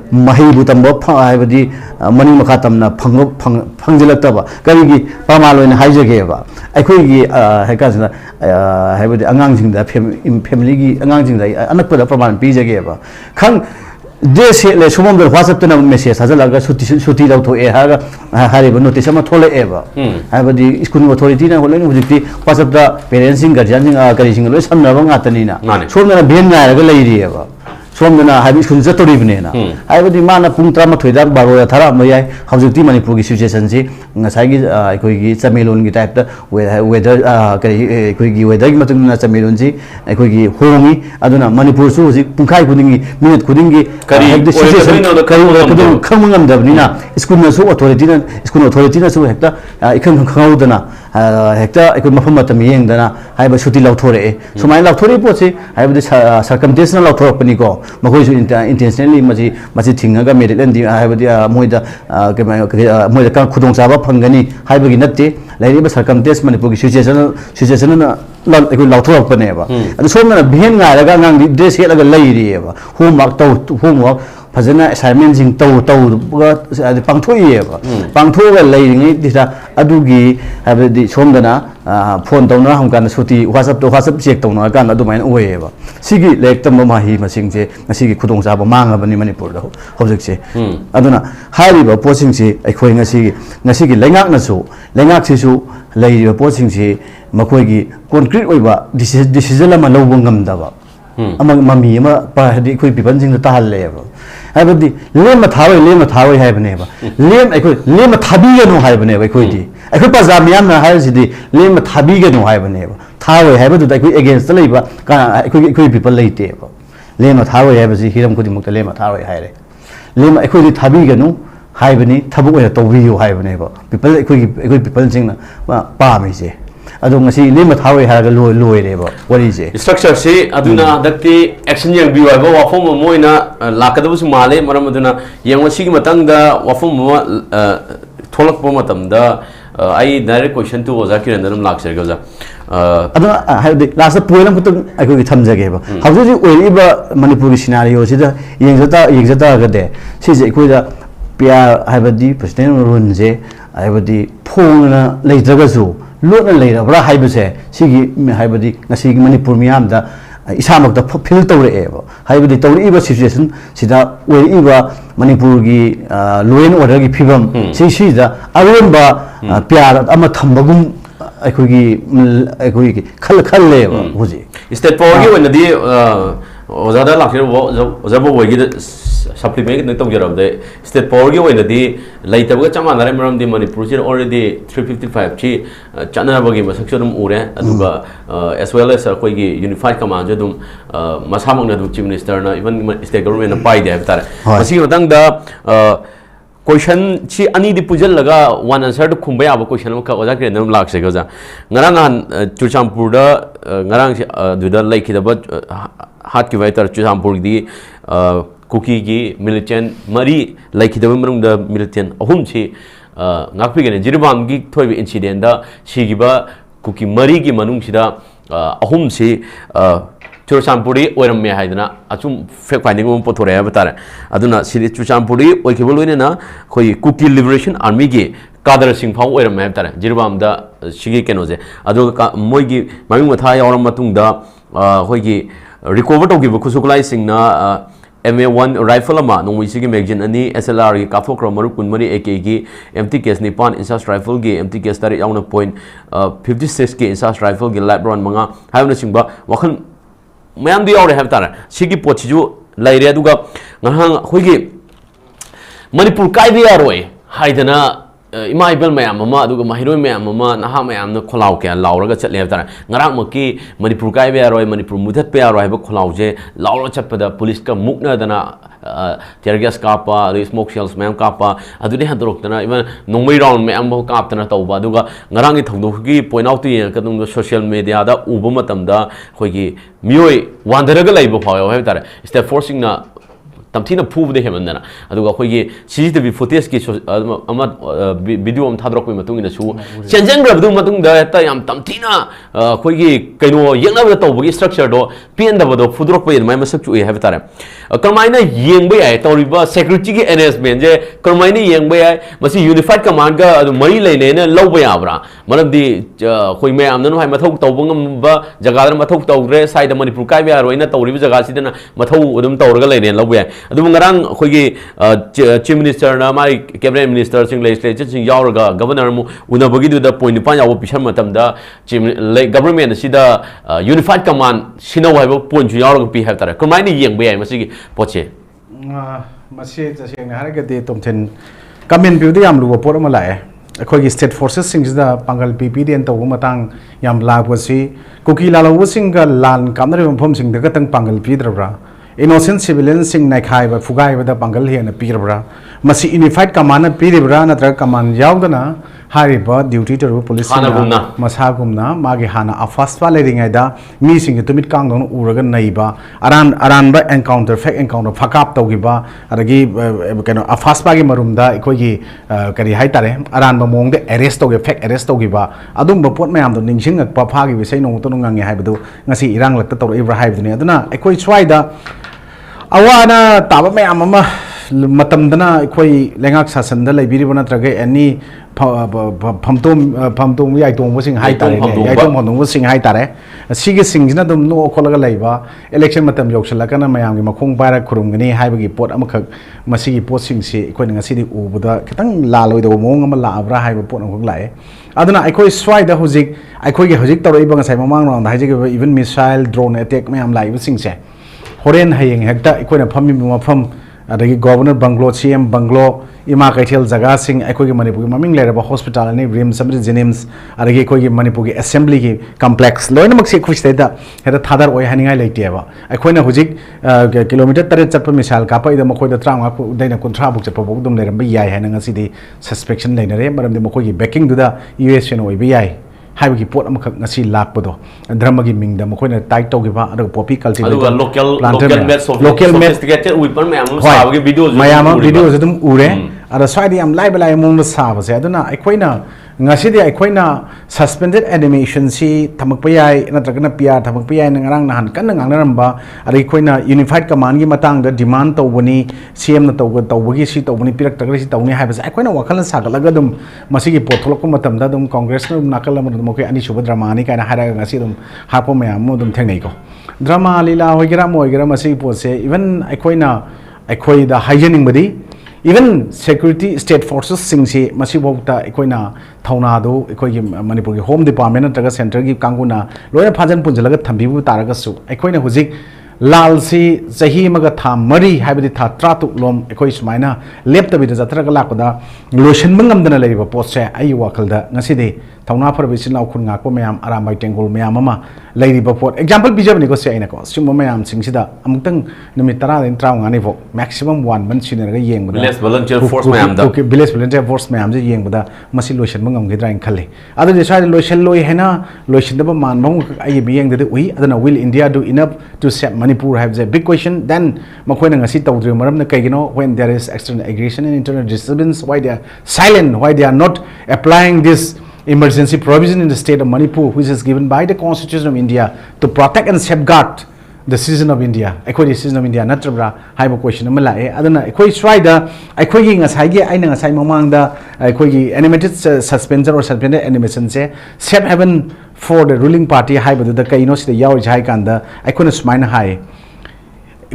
mahi butamba haibadi mani makha tamna phangjilakta ba kari gi pamal oina haijage ba ekoi gi haikasna haibadi angang jingda family gi angang jingda anakpa da pamal pijage ba khang देश ले सुमम दर WhatsApp तना message हाजलागा सुटी दाउ थो ए हागा हारिबो notice अमा थोले एबा हाबदी school authority ना होले हुजिति WhatsApp दा पेरेंट्सिंग गार्जियन करिसिंग लोय समनाबा ngaतनी ना सोमना बेन नायरगा लैरि एबा सोमना हाबि स्कूल जतोरिबने ना हाबदी माना पुंग 13 दा 12 थरा मयाय हौजिति मणिपुर की situation ji ngasai gi chamelon gi type da weather koi gi weather gi matung na chamelon ji koi gi hongi aduna Manipur su ji pungkai kudingi minute kudingi kari situation kari khamangam dabni na school na su authority na su hekta ikhang khaudana hekta ekoi mafam matam yeng dana haiba shuti lauthore sumai lauthore po chi haiba circumstance na lauthor pani ko makoi su intentionally maji thinga ga merit and haiba moida moida ka khudong chaba phangani haibagi natte lairiba circumstance Manipur gi situation na ekoi lauthor pane ba adu somna bhen nga raga ngang dress helaga lairi ba homework fazana assignment jing pangthoi ba pangthoga lairingi disa adugi habedi somdana phone tawna hamkan suti WhatsApp check tawna kan adu main oye ba sigi lek tam ma hi masing je ngasi gi khudong sa ba manga bani Manipur da hojik se aduna hari ba posing se ekhoi ngasi gi lengak na su lengak se su lai ba posing se makoi gi concrete oi ba decision ma lo ngam da ba amang mami ma pa hadi khoi pipan jing ta hal le ba haibadi lem thawai haibane ba lem thabi ga no haibane ba khoi di ekoi paza miyam na hai sidi lem thabi ga no haibane ba thawai haibadu da ekoi against lai ba ka ekoi people leite ba lem thawai haibasi hiram khudi mukta lem thawai haire lem ekoi di thabi ga no हाइबनी थबक ओइना तौबियो हाइबनेबो people एकोई people सिंगना पामिसे अदो ngasi ne mathawe haraga loireba warise structure se aduna dakti action yang bi wa wafom moina lakadabu su male maram aduna yang wasi gi matang da wafom mo tholak po matam da ai direct question to oza ki randanam lakser ga za aduna haide last point am kutung ai gi thamjage ba hauji oiriba manipur gi scenario sida yengjata ga de sije ikoi da pia haibadi president run je haibadi phongna leitraga su lotna leirabra haibase sigi haibadi ngasi manipur miyam da isamak da fil tawreeba haibadi tawriba situation sida oiriba manipur gi law and order gi phibam si da aromba pyar ama thambagum ꯑꯩꯈꯣꯏꯒꯤ ꯈꯜꯂꯦꯕ ꯍꯧꯖꯤꯛ state ꯄꯥꯋꯔꯒꯤ ꯑꯣꯏꯅꯗꯤ ꯑꯣꯖꯥꯗ ꯂꯥꯛꯆꯔꯤꯕ ꯑꯣꯖꯥ ꯕꯣꯏꯒꯤꯗ supplement ꯇꯧꯖꯔꯕꯗ state ꯄꯥꯋꯔꯒꯤ ꯑꯣꯏꯅꯗꯤ ꯂꯩꯇꯕꯒ ꯆꯞ ꯃꯥꯟꯅꯔꯦ ꯃꯔꯝꯗꯤ ꯃꯅꯤꯄꯨꯔꯁꯤꯗ ꯑꯣꯜꯔꯦꯗꯤ 355ꯁꯤ ꯆꯠꯅꯕꯒꯤ ꯃꯁꯛꯁꯨ ꯑꯗꯨꯝ ꯎꯔꯦ ꯑꯗꯨꯒ ꯑꯦꯁ ꯋꯦꯜ ꯑꯦꯁ ꯑꯩꯈꯣꯏꯒꯤ ꯌꯨꯅꯤꯐꯥꯏꯗ ꯀꯃꯥꯟꯁꯨ ꯑꯗꯨꯝ ꯃꯁꯥꯃꯛꯅ ꯑꯗꯨꯝ ꯆꯤꯐ ꯃꯤꯅꯤꯁꯇꯔꯅ ꯏꯚꯟ ꯁ꯭ꯇꯦꯠ ꯒꯚꯔꯟꯃꯦꯟꯠꯅ ꯄꯥꯏꯗꯦ ꯍꯥꯏꯕ ꯇꯥꯔꯦ ꯃꯁꯤꯒꯤ ꯃꯇꯥꯡꯗ question si ani di pujal laga one answer to khumba yaba question ma ka oja kre nam lak se goja ngarang an Chuchampur da ngarang si duda like da ba hat ki waitar Chuchampur di cookie gi militant mari like da marung da militant ahum chi ngakpi gene jiribam gi thoi incident da si gi ba cookie mari gi manung si da ahum si Chuchampuri oiram haidana achum fake finding mo pothore ha batare aduna siri Chuchampuri oikebol oina khoi cookie liberation army gi kadar singh phau oiram ha batare jirbam da sigi kenoje adu moi gi maming matha yawram matung da khoi gi recover to gi khusuklai singna MA1 rifle ama nongwi sigi magazine ani SLR gi kathokra maru kunmari AK gi MT case nipan insast rifle gi MT case tari yauna point 56 gi insast rifle gi lab run manga haibna singba wakhan मैम दी और है तारा सिगी पोचिजु लाइरे दुगा ngahang hoigi manipur kai bi aroi haidana ima ibel mayam ama aduga mahiroi mayam ama naha mayam na kholau ke lauraga chatle tara ngarang maki manipur kai bi aroi manipur mudhat pe aroi ba kholau je laura chatpada police ka mukna dana tear gas kapa smoke shells mayam kapa adune hadrok dana even nongmai round mayam ba kap tana tawba aduga ngarang gi thongdo gi point out ti ka dung social media da uba matam da hoigi mioi wandaraga laiba phayo hai tara step forcing na tamthina phuv de hemandana aduga khoigi CCTV footage ki ama video am thadrok matung ina su chenjang rabdu matung da ta yam tamthina khoigi kaino yengna ba tawbagi structure do pn da bodo fudrok pa mai masak chu hai batare karmaina yengba ai tawriba security ki arrangement je karmaina yengba ai masi unified command ga adu mari leine na lawba yabra maramdi khoi mai amna no hai mathau tawbangam ba jaga dar mathau tawre side manipur kai ba roina tawriba jaga sidana mathau udum tawraga leine lawba adum ngarang khoigi chief minister na mai cabinet minister sing legislature sing yauraga governor mu unabagi du da point pa yawo pisam matam da government sida unified command sina wai bo point ju yauraga pi have tara kumai ni yeng bai masi poche masi jaseng har ga de tomthen kamen biu de yam lu por ma lae khoigi state forces sing da pangal pp den to matang yam la ko si kuki la lo sing ga lan kamre phom sing da tang pangal pi dra innocent civilians sing nakhai ba fugai ba da pangal hena pirabra masi unified command piribra natra command yaudana hari ba duty to police na masa gumna magi hana afast pa leding ai da mi sing to mit kang dong uraga nei ba aran ba encounter fake encounter fakap to gi ba adagi kano afast pa gi marum da ikoi gi kari hai tare aran ba mong de arrest to gi fake arrest to gi ba adum ba pot mayam do ningsing ak pa pha gi bisai nong to ngang hai ba du ngasi irang lak ta to ibra hai ba ni aduna ikoi swai da awana taba mayam ama matamdana ikoi lengak sasan da laibiri bana trage ani phamtom yai tong sing hai tare yai tong phamtom sing hai tare sigi sing jina dum no kholaga laiba election matam yoksala kana mayam gi makhong bara khurum gani hai bagi pot amakhak masigi pot sing si ikoi ngasi di ubuda kitang laloi do mong ama la abra hai pot ngok lai aduna ikoi swai da hojik ikoi gi hojik toroi bang sai mamang round hai jige even missile drone attack mayam lai sing se horen hayeng hekta ikoi na phami mafam adagi governor banglo CM banglo ima kaithel jaga sing akhoi gi manipur gi maming leraba hospital ani rims samri jenims adagi akhoi gi manipur gi assembly gi complex loina mak se khush da heda thadar oi haningai leite ba akhoi na hujik kilometer 3 chatpa misal ka pa ida makhoi da trang aku daina kunthra buk chatpa bok dum leram ba yai haina ngasi di suspicion leinare maram de makhoi gi backing du da US oi ba yai हाइबगी पोट अमखक ngasi lakpado drama gi mingda मखोइना tight तौगिबा अदु poppy cultivate अदुगा local sophisticated weapon मैम साबगे videos अदुम उरे अदा स्वाइदि am लाइब लाइ मोंग साबसे अदुना अखोइना ngasi अखोइना सस्पेंडेड एनिमेशन सी थमकप याय नत्रगना पिया थमकप याय नंगरांग नहान कन ngangnaramba अदि अखोइना यूनिफाइड कमांड गी मतंग द डिमांड तौबनी सीएम न तौबगी सी तौबनी पिरक तगरि सी तौनी हाइबस अखोइना वखल सागलगा दम मसिगी पोथलक मतमदा दम कांग्रेस न नाकल मखोइ अनि सुब ड्रामा नि काना हारा ngasi दम हापो मैम दम थेंगनै को ड्रामा लीला होइगरा मोइगरा मसिगी पोसे इवन अखोइना अखोइ द हाइजेनिंग बदी even security state forces singsi masi bokta ekoina thauna do ekoi manipur gi home department nataga center gi kanguna loina phajan punjalaga thambibu taraga su ekoina hujik lal si chahi maga tha mari haibadi tha tratu lom ekoi sumaina lepta bi jatraga lakada lotion bangamdana leiba post ai wakalda ngasidi thauna farbisin laukhun ngakpo mayam arambai tengol mayam ama leiba pot example bijabni ko se aina ko simo mayam singsida amutang numit 10 din traung ani vo maximum 1 month sineraga yengbada village volunteer force mayam da okay village volunteer force mayam je yengbada masi lotion bangam gidra in khalle adu de sai lotion loi hena lotion da man bang ai bi yeng de ui adana will India do enough to set Manipur have a big question then makoina ngasi tawdri maram na kaigino when there is external aggression and internal disturbance why they are silent why they are not applying this emergency provision in the state of Manipur which is given by the Constitution of India to protect and safeguard the citizen of India ekoi citizen of India natrabra haiba question amala e adana ekoi try da ekoi gi ngasai gi aina ngasai mamang da ekoi gi animated suspension or suspended animation se safe haven for the ruling party haiba da kaino sida yaw jai kanda ekoi na smaina hai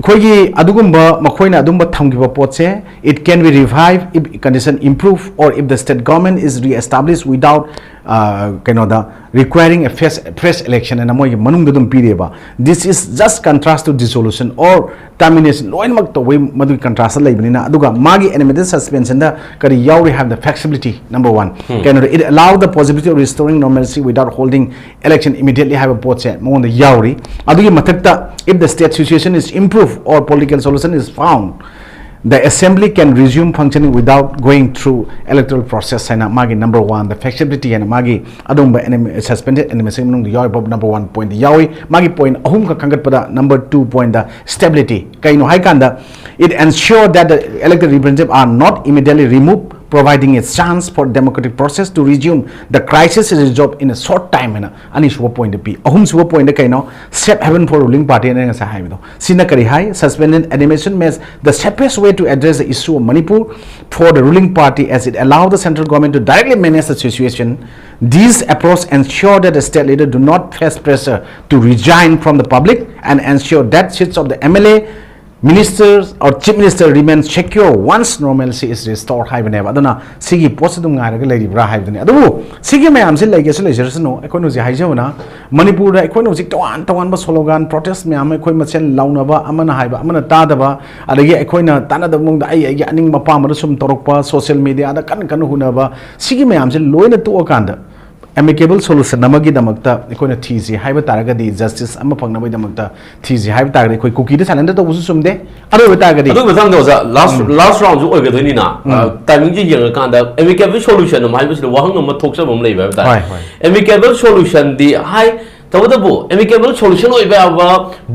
Koigi adugumba makoina adumba thamgiba potse it can be revived if condition improve or if the state government is re-established without the requiring a fresh election and amoy manung dum pireba this is just contrast to dissolution or termination loin mak to we madu contrast laibnina aduga magi animated suspension da kari yauri have the flexibility number 1 can it allow the possibility of restoring normalcy without holding election immediately have a potse mon the yauri adugi mathakta if the state situation is improved or political solution is found the assembly can resume functioning without going through electoral process and magi number 1 the flexibility and magi adumba suspended animation nung yawi bob number 1 point yawi magi point ahum ka kangat pada number 2 point the stability kaino hai kanda it ensure that the elected representatives are not immediately removed providing a chance for democratic process to resume the crisis is resolved in a short time and ani suwa point p ahum suwa point da kaino safe haven for ruling party and nga sa hai do sina kari hai suspended animation means the safest way to address the issue of Manipur for the ruling party as it allow the central government to directly manage the situation. This approach ensure that the state leader do not face pressure to resign from the public and ensure that seats of the MLA ministers or chief minister remain secure once normalcy is restored haibane aduna sigi posadum ngaraga lei bra haibane adu sigi mayam sin lei gesu lejersno ekono ji haijona Manipur da ekono ji tawan ba slogan protest mayam ekoi machen launaba amana haiba amana tadaba adagi ekoina tanada mong da ai aning mapa ma sum torokpa social media da kan hunaba sigi mayam sin loina to okanda amicable solution namagi damakta ekoina thiji haiba taragadi justice ama phangnabai damakta thiji haiba taragadi koi cookie de salenda to busu sumde ado taragadi adu basang do za last round ju oiga doi ni na timing ji yeng kan da amicable solution ma haiba si wahang ma thoksa bam lei ba ta amicable solution di hai tawadabu amicable solution oi ba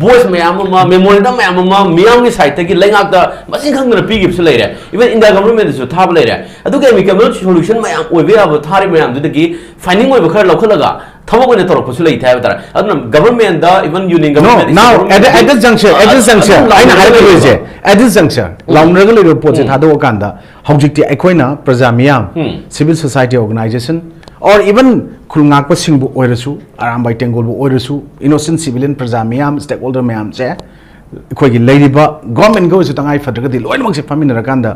voice mayam ma memorandum mayam ma miyam ni site ki lengak da masing khang na pi gip su lei re even in the government su thab lei re adu ke amicable solution mayam oi ba thari mayam du ki finding oi ba khar lokhalaga thamo ne torok su lei thai ba adu government da even union government now at this juncture aina haiba je at this juncture launraga lei report je thado kanda hojikti aikoina praja miyam civil society organization or even khulngak pa singbu oirasu arambai tengolbu oirasu innocent civilian praja miyam stakeholder miyam che khoi gi leiriba government go su tangai fadraga di loin mak se famina rakanda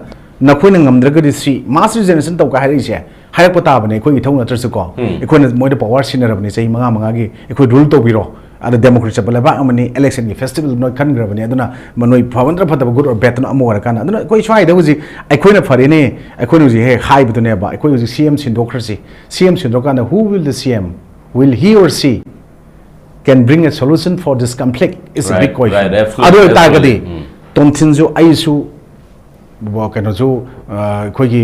na khoi na ngamdraga di si mass generation tau ka hai ri che hai pa ta bane khoi gi thong na trasu ko khoi na moi da power sinner bane sei manga gi khoi rule to biro ada democracy chapel ba amani election gi festival noi khan grabani aduna manoi phawandra phataba good or bad no amora kana aduna koi swai da huji aikoina phare ne aikoina huji he hai bu ne ba aikoi huji CM sindokrasi CM sindokana who will the CM will he or she can bring a solution for this conflict is a big question adu targadi tomthin jo aisu bo kano jo khoigi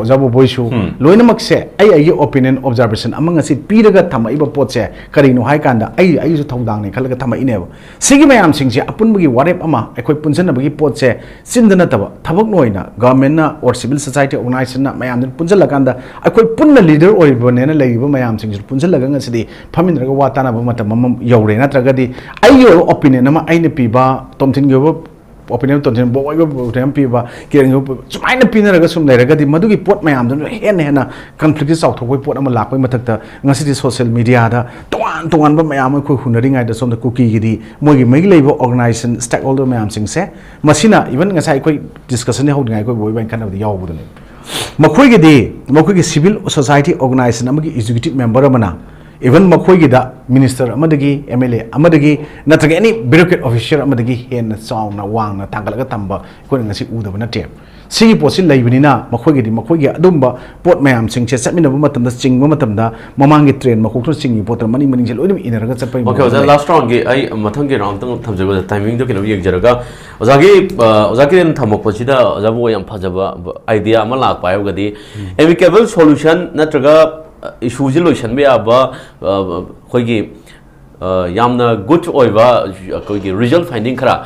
jabo boisu loina makse ai opinion observation amang asi piraga thama iba potse kari no hai kanda ai ju thongdang ne khalaga thama ine sigi mayam singse apun bugi warep ama akhoi punjana bugi potse sindana taba thabak noina government na or civil society organization na mayam din punjala kanda akhoi punna leader oi bone na leiba mayam singse punjala ga ngasi phamin raga watana ba mata mamam yaure na tragadi ai yo opinion ama aine piba tomthin go opinion to them boy them piba kering sumaina pinaraga sum leraga di madugi pot mayam don hena conflict is out of pot ama lakoi mathakta ngasi social media da tongan ba mayam ko hunari ngai da som da cookie gi di mogi megi leibo organization stakeholder mayam sing se masina even ngasai koi discussion ho ngai koi boy ban kan da yaw budune makoi gi civil society organization amagi executive member amana even makoi gi da minister amadagi MLA amadagi natraga any bureaucrat official amadagi hen sauna wang na tangalaga tamba ko ngasi udaba na te sigi posi laibini na makoi gi adumba pot mayam sing che samina ba matam da sing ba matam da mamangi train makok to singi pot mani mani jelo ni inaraga chapai okay the last round ge ai mathang ge round tang thamjaba timing do kilo yek jaraga ozagi den thamok posida ozabu yam phajaba idea ama lak payo gadi amicable solution natraga issue ji lotion be aba khoigi yamna good oiba khoigi result finding khara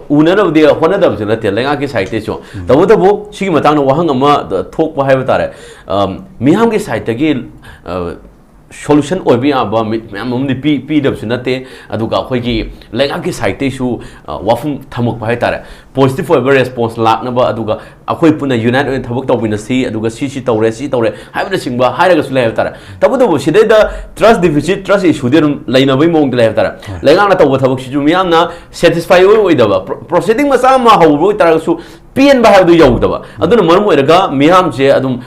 unana de honada bu na te lenga ki site cho tabo sigi matang na wahang ama thok ba haiba tare miham ki site gi solution oibi aba mamam ni pi dab sunate aduga khoigi lenga ki site su wafum thamuk ba hai tare positive oiba response lakna ba aduga akhoi puna unite oin thabuk tawbina si aduga si tawre haibna singba hairaga su lay tare tabu side da trust deficit trust issue de laina bai mong de lay tare lenga na tawba thabuk si ju miyam na satisfy oi daba proceeding ma sa ma hawro tara su pn ba hadu yaw daba aduna marum oiraga miyam je adum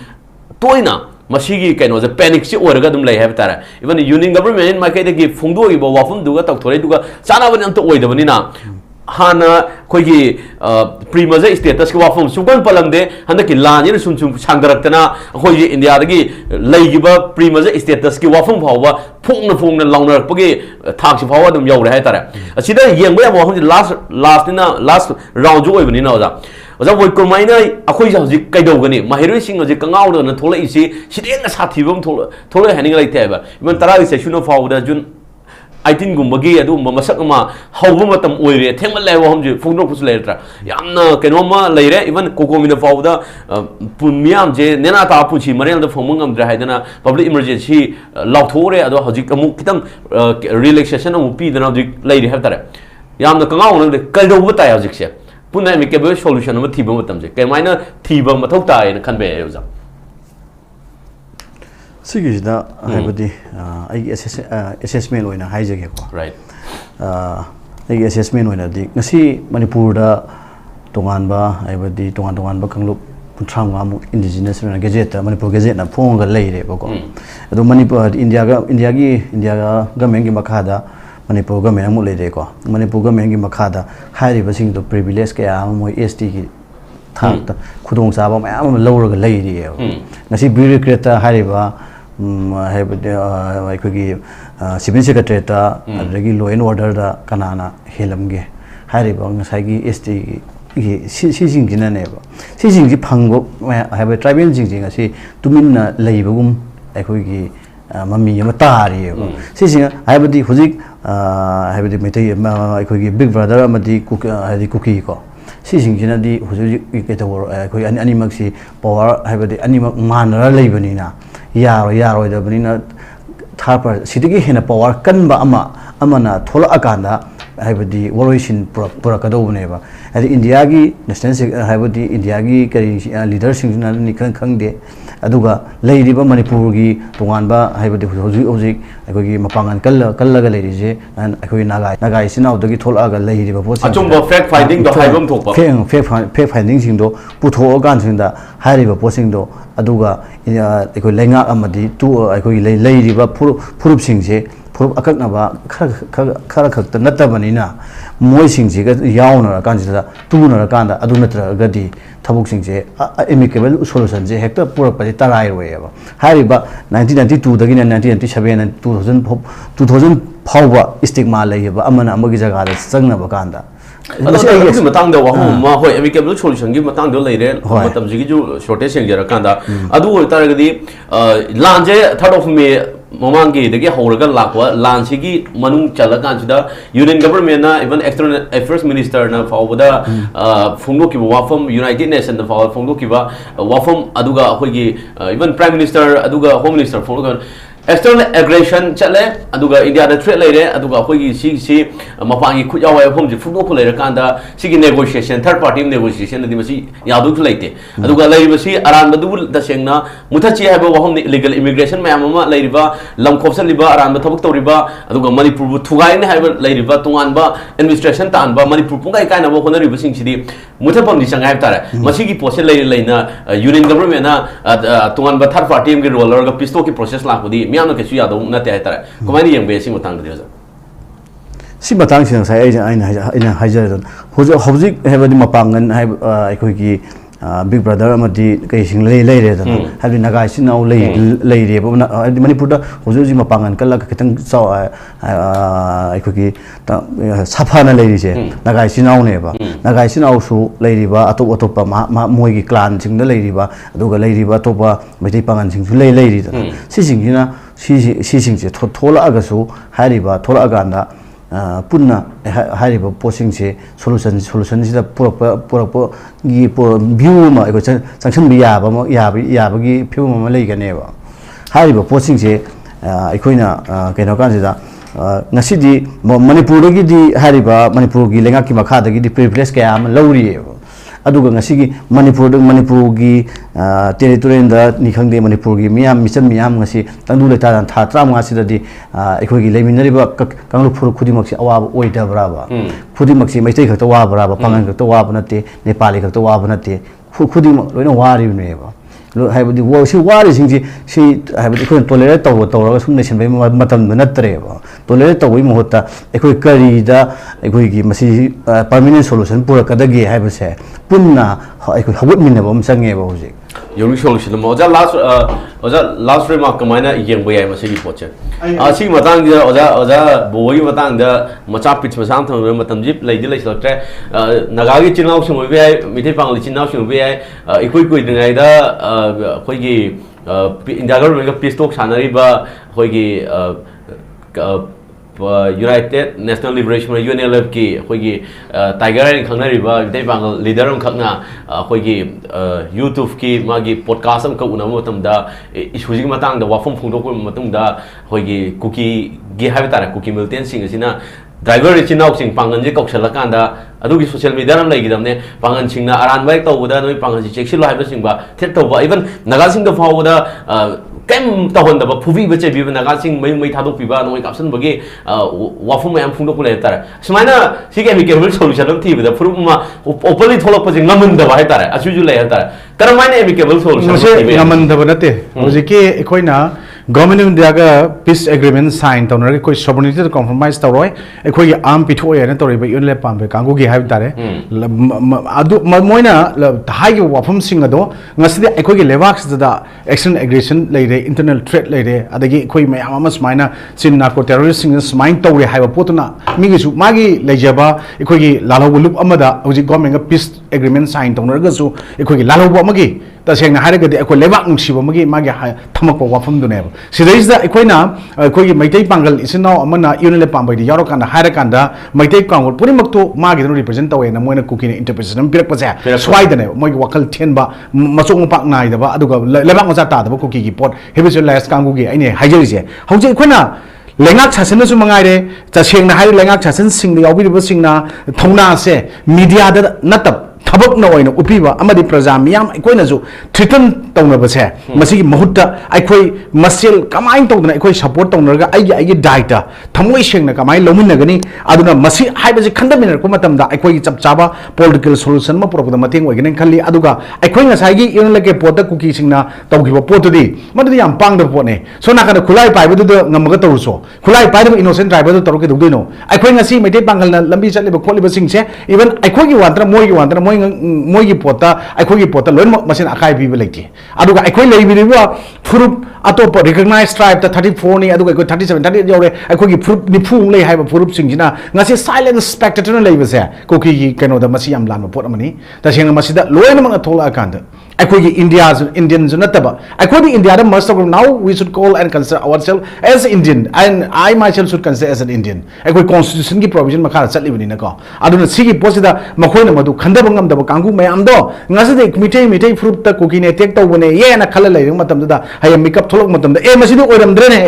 toina masigi kaino je panic si oraga dum lay have tara even union government ma kai de gi phungdo gi ba wafum duga tak thore duga chana ban am to oi dabani na hana khoigi premature status ki wafum sugan palamde handa ki lani sum sangdaratna khoigi india dagi leigiba premature status ki wafum phawa phongna lawnarak pagi thak si phawa dum yaure hai tara asida yengba ya wafum last round jo oi bani na oja oja voi komaina akhoi hauji kaidogani mahiroi sing hauji kangau na thola isi sideng sathibam thola haning lai taiba iman tara se shuno fawda jun 18 gumbagi adu masak ma hawbu matam oire thengmal lai wa hamji phungno pus lai tra yamna kenoma laire even kokomina fawda punmiam je nena ta puchi marel da phomung am dra haidana public emergency lauthore adu hauji kamu kitang relaxation amu pi dana hauji lai re hatare yamna kangau na kaldo butai hauji se punna amicable solution ama thiba matam je kemaina thiba mathok ta ena khanbe yoja sigi da haibadi ai assessment oina haijage ko right ai assessment oina di ngasi manipur da tongan ba haibadi tongan ba kanglup punthang ma mu indigenous na gazette manipur gazette na phong ga leire ba ko adu manipur india ga government gi makha manipur government amu leire ko manipur government gi makha da hairi ba sing to privilege kaya mo ST gi thak khudong sa ba mayam lawra ga leire ngasi bureaucrat ta hairi ba ꯑꯩꯈꯣꯏꯒꯤ civil ꯁꯦꯀ꯭ꯔꯦꯇꯔꯤꯌꯦꯠꯇ ꯑꯗꯨꯗꯒꯤ law and ꯑꯣꯔꯗꯔꯗ ꯀꯅꯥꯅ ꯍꯦꯜꯂꯝꯒꯦ ꯍꯥꯏꯔꯤꯕ ꯉꯁꯥꯏꯒꯤ STꯒꯤ ꯁꯤꯁꯤꯡꯁꯤꯅꯅꯦꯕ ꯁꯤꯁꯤꯡꯁꯤ ꯐꯪꯕ ꯍꯥꯏꯕ ꯇ꯭ꯔꯥꯏꯕꯦꯜꯁꯤꯡꯁꯤ ꯉꯁꯤ ꯇꯨꯃꯤꯟꯅ ꯂꯩꯕꯒꯨꯝ ꯑꯩꯈꯣꯏꯒꯤ ꯃꯃꯤ ꯑꯃ ꯇꯥꯔꯤꯌꯦꯕ ꯁꯤꯁꯤꯡ ꯍꯥꯏꯕꯗꯤ ꯍꯧꯖꯤꯛ ꯍꯥꯏꯕꯗꯤ ꯃꯩꯇꯩ ꯑꯩꯈꯣꯏꯒꯤ ꯕꯤꯛ ꯕ꯭ꯔꯗꯔ ꯑꯃꯗꯤ ꯍꯥꯏꯗꯤ ꯀꯨꯀꯤ ꯀꯣ ꯁꯤꯁꯤꯡꯁꯤꯅꯗꯤ ꯍꯧꯖꯤꯛ ꯀꯩꯗꯧꯕ ꯑꯩꯈꯣꯏ ꯑꯅꯤꯃꯛꯁꯤ ꯄꯋꯥꯔ ꯍꯥꯏꯕꯗꯤ ꯑꯅꯤꯃꯛ ꯃꯥꯟꯅꯔ ꯂꯩꯕꯅꯤꯅ yaroidabnina thapa sidigi hena power kanba amana thola akanda haibadi woroisin purakadobneba adi india gi national haibadi india gi kari leader singna ni khangde aduga leiriba manipur gi tonganba haibadi hoji akogi mapangan kallaga leirije an akoi nagai sinau dagi thola ga leiriba bo achumba fact finding do haibam thokpa fact finding sing do putho gan sing da hairiba posing do aduga akoi lenga amadi tu akoi leiriba purup sing je ꯐꯨꯔꯨꯞ ꯑꯀꯛꯅꯕ ꯈꯔ ꯈꯛꯇ ꯅꯠꯇꯕꯅꯤꯅ ꯃꯣꯏꯁꯤꯡꯁꯤꯒ ꯌꯥꯎꯅꯔꯀꯥꯟꯁꯤꯗ ꯇꯨꯅꯔꯀꯥꯟꯗ ꯑꯗꯨ ꯅꯠꯇ꯭ꯔꯒꯗꯤ ꯊꯕꯛꯁꯤꯡꯁꯦ ꯑꯦꯃꯤꯀꯦꯕꯜ ꯁꯣꯂꯨꯁꯟꯁꯦ ꯍꯦꯛꯇ ꯄꯨꯔꯛꯄꯁꯦ ꯇꯔꯥꯏꯔꯣꯏꯑꯕ ꯍꯥꯏꯔꯤꯕ 1992ꯗꯒꯤꯅ 1997 2000 ꯐꯥꯎꯕ ꯏꯁꯇꯤꯛꯃꯥ ꯂꯩꯌꯦꯕ ꯑꯃꯅ ꯑꯃꯒꯤ ꯖꯒꯥꯗ ꯆꯪꯅꯕ ꯀꯥꯟꯗ ꯑꯗꯨꯒꯤ ꯃꯇꯥꯡꯗ ꯋꯥꯍꯪ ꯑꯃ ꯍꯣꯏ ꯑꯦꯃꯤꯀꯦꯕꯜ ꯁꯣꯂꯨꯁꯟꯒꯤ ꯃꯇꯥꯡꯗ ꯂꯩꯔꯦ ꯃꯇꯝꯁꯤꯒꯤꯁꯨ ꯁꯣꯔꯇꯦꯖ ꯌꯦꯡꯖꯔꯀꯥꯟꯗ ꯑꯗꯨ ꯑꯣꯏꯇꯥꯔꯒꯗꯤ ꯂꯥꯟꯁꯦ 3rd of May ꯃꯃꯥꯡꯒꯤꯗꯒꯤ ꯍꯧꯔꯒ ꯂꯥꯛꯄ ꯂꯥꯟꯁꯤꯒꯤ ꯃꯅꯨꯡ ꯆꯜꯂꯀꯥꯟꯁꯤꯗ ꯌꯨꯅꯤꯌꯟ ꯒꯕꯔꯟꯃꯦꯟꯠꯅ ꯏꯚꯟ ꯑꯦꯛꯁꯇꯔꯅꯦꯜ ꯑꯦꯐꯤꯌꯔꯁ ꯃꯤꯅꯤꯁꯇꯔꯅ ꯐꯥꯎꯕꯗ ꯐꯣꯡꯗꯣꯛꯈꯤꯕ ꯋꯥꯐꯝ ꯌꯨꯅꯥꯏꯇꯦꯗ ꯅꯦꯁꯟꯗ ꯐꯥꯎꯕ ꯐꯣꯡꯗꯣꯛꯈꯤꯕ ꯋꯥꯐꯝ ꯑꯗꯨꯒ ꯑꯩꯈꯣꯏꯒꯤ ꯏꯚꯟ ꯄ꯭ꯔꯥꯏꯝ ꯃꯤꯅꯤꯁꯇꯔ ꯑꯗꯨꯒ ꯍꯣꯝ ꯃꯤꯅꯤꯁꯇꯔ ꯐꯣꯡꯗꯣꯛꯈꯤꯕ external aggression chale aduga India da threat leire aduga akhoi si mapangi khut yawa phom ji phudok leire kanda sigi negotiation third party negotiation di masi yadu thu leite aduga leire basi aran badu da sengna muthachi haba wahom illegal immigration mayam ma leire ba lamkhopsal liba aran ba thabuk toriba aduga manipur bu thugai ne haba leire ba tungan ba administration tan ba manipur pungai kai na ba honari ba sing sidi muthapam ni sangai tare masi gi process leire leina union government na tungan ba third party gi role ga pisto ki process la ko di miam ke su ya do na te ai tare komani yeng be sing mutang de jo si matang sing sai aina hajar hojik hebadi mapangan hai aikoi ki big brother amadi kai sing lei re da habi nagai sinau lei re ba manipur da hoji mapangan kala kitang chaw aikoi ki safa na lei ri se nagai sinau ne ba nagai sinau su lei ri ba atop pa moi ki clan sing da lei ri ba aduga lei ri ba topa meti pangan sing su lei ri da si sing na si sing se thola aga su hari ba thola aga na punna hariba posing se solution sida pura gi view ma ko sanction bi ya ba gi view ma lei gane ba hariba posing se aikoina keno kan sida ngasidi manipur gi di hariba manipur gi lenga ki makha da gi di privilege kaya am lawri aduga ngasigi manipur gi territory da ni khangde manipur gi miyam mission miyam ngasi tangdu le ta tha tram nga sida di aikoi gi leminari ba kanglu phur khudi maksi awab oi da braba khudi maksi mai tai khata wa braba pangan khata wa banate nepali khata wa banate khudi loina wari ne ba lo haibadi wo si wari singji si haibadi ko tolerate to sum nation bai matam natre ba tolerate to wi mohota aikoi kari da aikoi gi masi permanent solution pura kadagi haibase punna aikoi hawut minna bam sange ba hoji yori solution mo last remark kamaina yeng boy ai masi poche asi matang ja oja boy matang da macha pitch masang thang matam jip lei di lei sotre nagagi chinau sum be ai mithai pang li chinau sum be ai ikoi koi dingai da khoi gi India government ga peace talk sanari ba khoi gi United National Liberation UNLF ki khoi tiger in khangnari ba dai bang leader am khakna khoi YouTube ki magi podcast am ka una matam da issue ji matang da wafum phungdok ko matam da khoi cookie gi habitara cookie militant sing asina driver chinau sing pangan ji koksala kanda adugi social media ram lai gidamne pangan sing na aran bai tawda noi pangan ji check silo haibla sing ba thet tawba even naga sing da fawda kem tahon da ba phubi bache bi naga sing mai thadok pi ba noi caption bagi wafum mayam phungdok ko lai tara smaina sigi amicable solution am thi ba furum ma openly tholok pa jing ngaman da ba hai tara asu ju lai tara karamaina amicable solution ngaman da ba nate hojike ekoina government of India peace agreement sign tawna koi sovereignty compromise tawroi ekoi arm pitho ya na tawri ba yun le pambe kangu gi haib tare adu moina thai gi wafam sing ado ngasidi ekoi gi lewak da external aggression leire internal threat leire adagi ekoi mayam ama smaina chin narco terrorist sing smain tawri haiba potuna mi gi su magi leijaba ekoi gi lalo lup amada hoji government ga peace agreement sign tawna ga su ekoi gi lalo amagi tasengna hairagadi ekoi lebak nungsiba magi thamak wafam du ne sidais da ekoina ekoi maitai pangal isinau amana unile pambai di yaro kanda haira kanda maitai kangol puri makto magi no represent tawe na moina cooking interpretation pirak pasa swai da ne moi wakal thenba masong pak nai da ba aduga lebak macha ta da ba cookie gi pot hebisol last kangu gi aine haijeri je hauje ekoina lengak chasen su mangai re chaseng na hai lengak chasen sing da yawi ba sing na thongna se media da natab thabak na oina upiba amadi praja miyam ekoina ju threaten तौनबसे मसी महुत्ता अखोई मसेल कमाइन तौदना अखोई support तौनरगा आइगे डाइटा थमोई सेंगना कमाइन लौमिनगनी अदुना मसी हाइबजे खंडमिनर को मतमदा अखोई चप चाबा political solution म पुरकदा मतेंग ओइगने खल्ली अदुगा अखोई ngसाइगी इरनलके पोता कुकी सिंगना तौगिबो पोतुदी मदुदी याम पांगद पोने सोना kana खुलाई पाइबदु ngamaga तौरसो खुलाई पाइदब इनोसेंट ड्राइवर तौरके दुगदिनो अखोई ngasi मेटे पांगलना लंबी चलेबो खोलिबो सिंगसे इवन अखोई वांद्रा मोई पोता अखोई पोता लोइन मसिन अखाइ बिबो लेति अदुगा अखोई लेबिरिबो फुरुप अतोप रिकॉग्नाइज ट्राइब 34 नि अदुगा 37 30 यौरे अखोई फुरुप निफु ले हाइबो फुरुप सिंगजिना ngasi साइलेंट स्पेक्टेटर लेबसे कोकी कनो द मसी याम लानो पोट मनी तसेंग मसिदा लोइन मंग थोला कांद अखोई इंडिया इंडियन जो नतबा अखोई India the must of now we should call and consider ourselves as Indian and I myself should consider as an Indian अखोई कॉन्स्टिट्यूशन की प्रोविजन मखा चलिबनी नको अदुना सिगी पोसिदा मखोइना मदु खंदब ngam कांगू मैम दो मिठे फ्रूट तक कुकी ने टेक तौबने ये ना खल लेर मतमदा हाय मेकअप थोलक मतमदा ए मसिदो ओइरमद्रने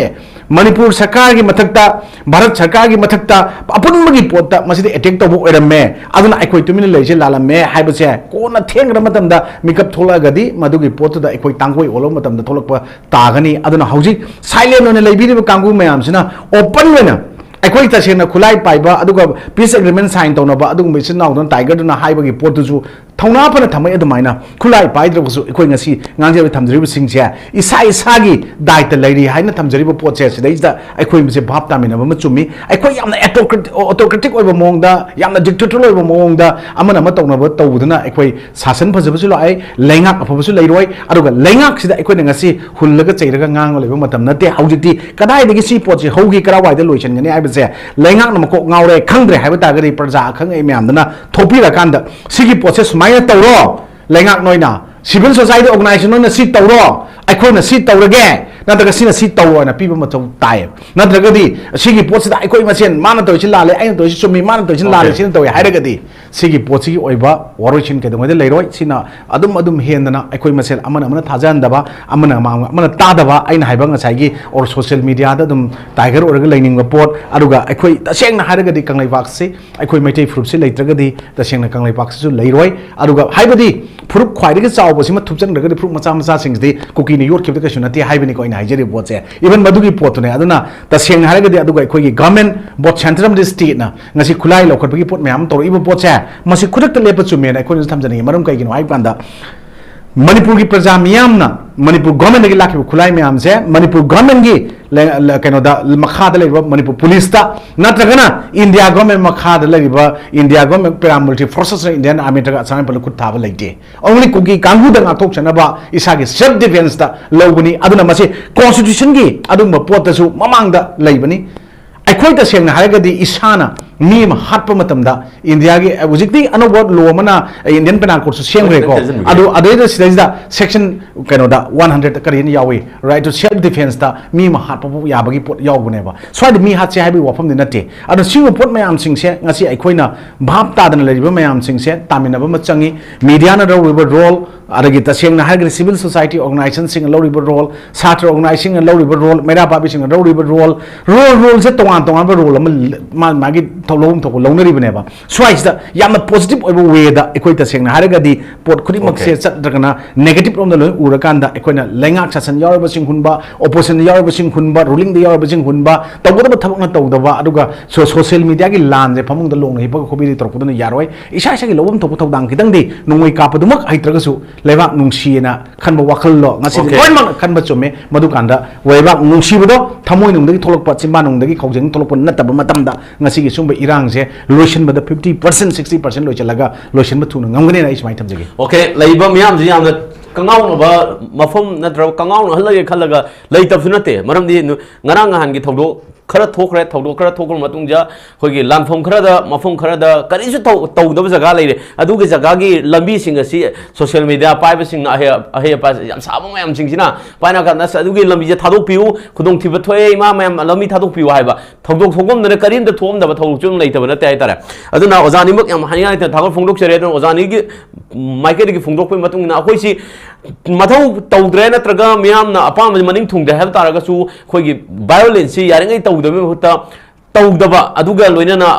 मणिपुर सरकार की मथक्ता भारत सरकार की मथक्ता अपुनमगी पोता मसिदो अटैक तौबो ओइरमे अदुना अखोई तुमिन लेजे लालमे हाइबसे कोना थेंग्र मतमदा मेकअप थोलगदी मदुगी पोतदा अखोई तांगोई ओलो मतमदा थोलक तागनी अदुना हौजी साइलेंट ओने लेबिरिबो कांगू मैम सिना ओपन वेना अखोई तसेंना खुलाई पाइबा अदुगा पीस एग्रीमेंट साइन तौनबा अदुगा मिसिन नाउदन टाइगर दुना हाइबगी पोतुजु थौना फना थमै अदुमाइना खुलाई पाइद्रबसु अखोई ngasi ngangjebe thamjरिबो सिंगसे इसा इसागी दायित्व लेरि हाइना थमजरिबो पोचे सिदैदा अखोई मसे भाप तामिनबा म चुमी अखोई यामना ऑटोक्रेटिक ओइबो मोंगदा यामना डिक्टेटर ओइबो मोंगदा अमना म तौनबो तौबुदना अखोई शासन फजबसु लाइ लेंगाक अफबसु लेरोय अदुगा लेंगाक सिदा अखोइना ngasi हुल्लगा चैरगा ngang लेबो मतम नते हौजिति कदाइदगी सी पोचे हौगी करावाइदा लोइसनगनि आइबसे लेंगाक नमको ngaure खंगद्रे हाइबा तागरि प्रजा खंगै म्यामदना थोपिरा कांदा सिगी पोचे सुमाइना तौरो लेंगाक नोइना सिविल सोसाइटी ऑर्गेनाइजेशन नोइना सी तौरो अखोइना सी तौरगे नत्रगा सिना सी तौरोना पीबा मथौ ताय नत्रगदी सिगी पोचदा अखोइ मसेन माना तोइसि लाले आइना तोइसि सुमी माना तोइसि लाले सिना तोइ हाइरगदी सिगी पोचि ओइबा वरोइसिन केदमैदा लेरोय सिना अदुम हेंदना अखोइ मसेन अमना थाजानदबा अमना तादबा आइना हाइबा ngसाइगी और सोशल मीडिया दा दुम टाइगर ओरगा लेनिंगबा पोट अदुगा अखोइ तसेंगना हाइरगदी कंगलाइबाकसे अखोइ मैथै फ्रुपसे लेत्रगदी तसेंगना कंगलाइबाकसे लेरोय अदुगा हाइबदी फ्रुप ख्वाइदगी चावबसिमा थुपचनरगदी फ्रुप मचा मचा सिंगसदि कुकीनि योरखेबदा कछु नते हाइबनि कोइन हाइजरि पोचे इवन मदुगी पोतुने अदुना तसेंग हाइरगदी अदुगा अखोइगी गवर्नमेंट बोथ सेंट्रल स्टेट ना ngasi खुलाई लौखटबगी पोट मैम तौरइबो पोचे मसी खुदक्ता लेप चुमेन अखोइना थमजनि मरम कइगिनो हाइबांदा मणिपुर की प्रजा मियामना मणिपुर गवर्नमेंट की लाखिबो खुलाई मैम से मणिपुर गवर्नमेंट की कनोदा मखादा लेबा मणिपुर पुलिस ता नत्रगना इंडिया गवर्नमेंट मखादा लेबा India government paramilitary forces Indian army तक असाम पल खुद थाबा लेते ओनली कुकी कांगू दंगा थोकसनबा इसागे सेल्फ डिफेंस ता लौबनी अदुना मसे कॉन्स्टिट्यूशन की अदुम पोतसु ममांगदा लेबनी अखोई तसेंगना हारगदी इसाना मीम हाटप मतमदा इंडिया की हुजिकती अनोबो लो मना इंडियन पेनल कोड सेंग्रे को अदो सिदा सेक्शन कनोदा 100 करिन यावे राइट टू सेल्फ डिफेंस ता मीम हाटप याबगी पोट यावबनेबा स्वाद मी हाचे हाबी वफम नते अदो सिंगो पोट मयाम सिंगसे ngasi अखोइना भाप तादन लेरिबो मयाम सिंगसे तामिनबो मचंगी मीडिया ना रोबो रोल अदगी तसेंगना हारगदी सिविल सोसाइटी ऑर्गेनाइजेशन सिंग लोरिबो रोल छात्र ऑर्गेनाइजेशन लोरिबो रोल मेरा पाबी सिंग लोरिबो रोल से तोवान रोल मागी थौलोम थोको लौनरिबनेबा स्वाइसदा यामना पॉजिटिव ओइबो वेदा एकोइ तसेंगना हारगदी पोट खुदिमक से चत्रगना नेगेटिव रोम द उरकांदा एकोइना लेंगाक शासन यावबा सिंग हुनबा ओपोजिशन यावबा सिंग हुनबा रूलिंग द यावबा सिंग हुनबा तबोदबा थबकना तौदबा अदुगा सोशल मीडिया की लान जे फमुंग द लोंग हिपक खोबि तरपदना यारोय इसा इसा की लोबम थोको थौदांग किदंगदी नोंगै कापदुमक हाइत्रगसु लेबाक नुंसीना खनबा वाखललो ngasi लोइमक खनबा चुमे मदुकांदा वेबाक नुंसीबदो थमोय नुंगदगी थोलकपा चिम्बा नुंगदगी खौजंग थोलकपा नतबा मतमदा ngasi gi sumba irang se lotion bada 50% 60% loichalaga lotion ba thuna ngamgane na ismai thamjage okay laiba miyam ji yamna kangaw no ba mafam nadra kangaw no halage khalaga leitab su nate maramdi ngarang han gi thawdo खरा थोखरे थौदो खरा थोखर मतुंजा खोगी लानफम खरादा मफम खरादा करिसु तौदब जगह लेरे अदुगे जगह की लंबी सिंग असि social media पाइब सिंग अहे पास याम साब मयाम सिंगसिना पाइना का नस अदुगे लंबी जे थादोक पिउ खुदों थिब थोय इमा मयाम लंबी थादोक पिउ हाइबा थौदोक थोगम न करिन द थोम दब थौदोक चुम लेतब न ताय तारा अदुना ओजानी मक याम हानिया ता थागल फुंगदोक चरे अदुना ओजानी की माइकेट की फुंगदोक पे मतुंग ना अखोइ सि मथौ तौद्रे नत्रगा मियाम ना अपाम मनिंग थुंगदे हेब तारगसु खोगी वायलेंस यारिंगै तौदबे हुता तौदबा अदुगा लोइनना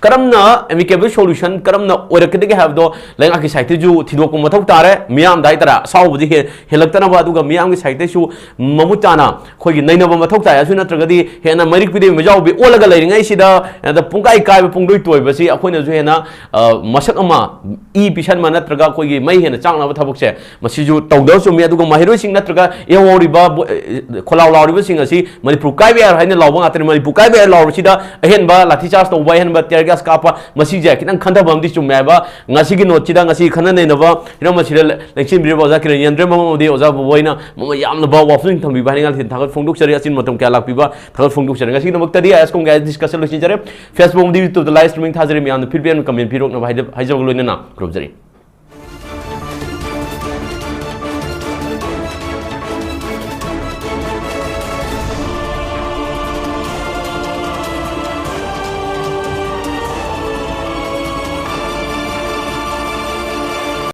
करमना एमिकेबल सोल्यूशन करमना ओरकदे हाबदो लेंगा की साइट जु थिदोक मथौ तारे मियाम दाइ तरा साउबदि हेलक्तना बा अदुगा मियाम की साइट सु ममुताना खोगी नैनब मथौ ताय असु नत्रगदि हेना मरिक पिदे मजाउ बि ओलगा लेरिङै सिदा द पुंगाइ काय पुंगदोइ तोइबसि अखोइना जु हेना मसक अमा ई पिसन मा नत्रगा खोगी मै हेना चांगनाबा थबकसे मसिजु तौदौ सुमि अदुगा माहिरोइ सिंग नत्रगा एवोरिबा खोलाव लाउरिबा सिंग असि मणिपुर काइबे हाइना लाउबा गातने मणिपुर काइबे लाउरसिदा अहेनबा लाठी चार्ज तौबा अहेनबा tier gas kappa Masih J खितंग खंथब अमदि चुमैबा ngasi gi note chida ngasi khana nei naba ira masira lection bri boza kiran yandre mamodi oza boina mama yamna ba wafling thambi ba ningal thin thagat phongduk chari asin matam kya lak piba thagat phongduk chari ngasi namak tadi ISCOM guys discussion lo chin chare Facebook di youtube live streaming thajare mi an phir bien comment phirok na haijab loina na group jari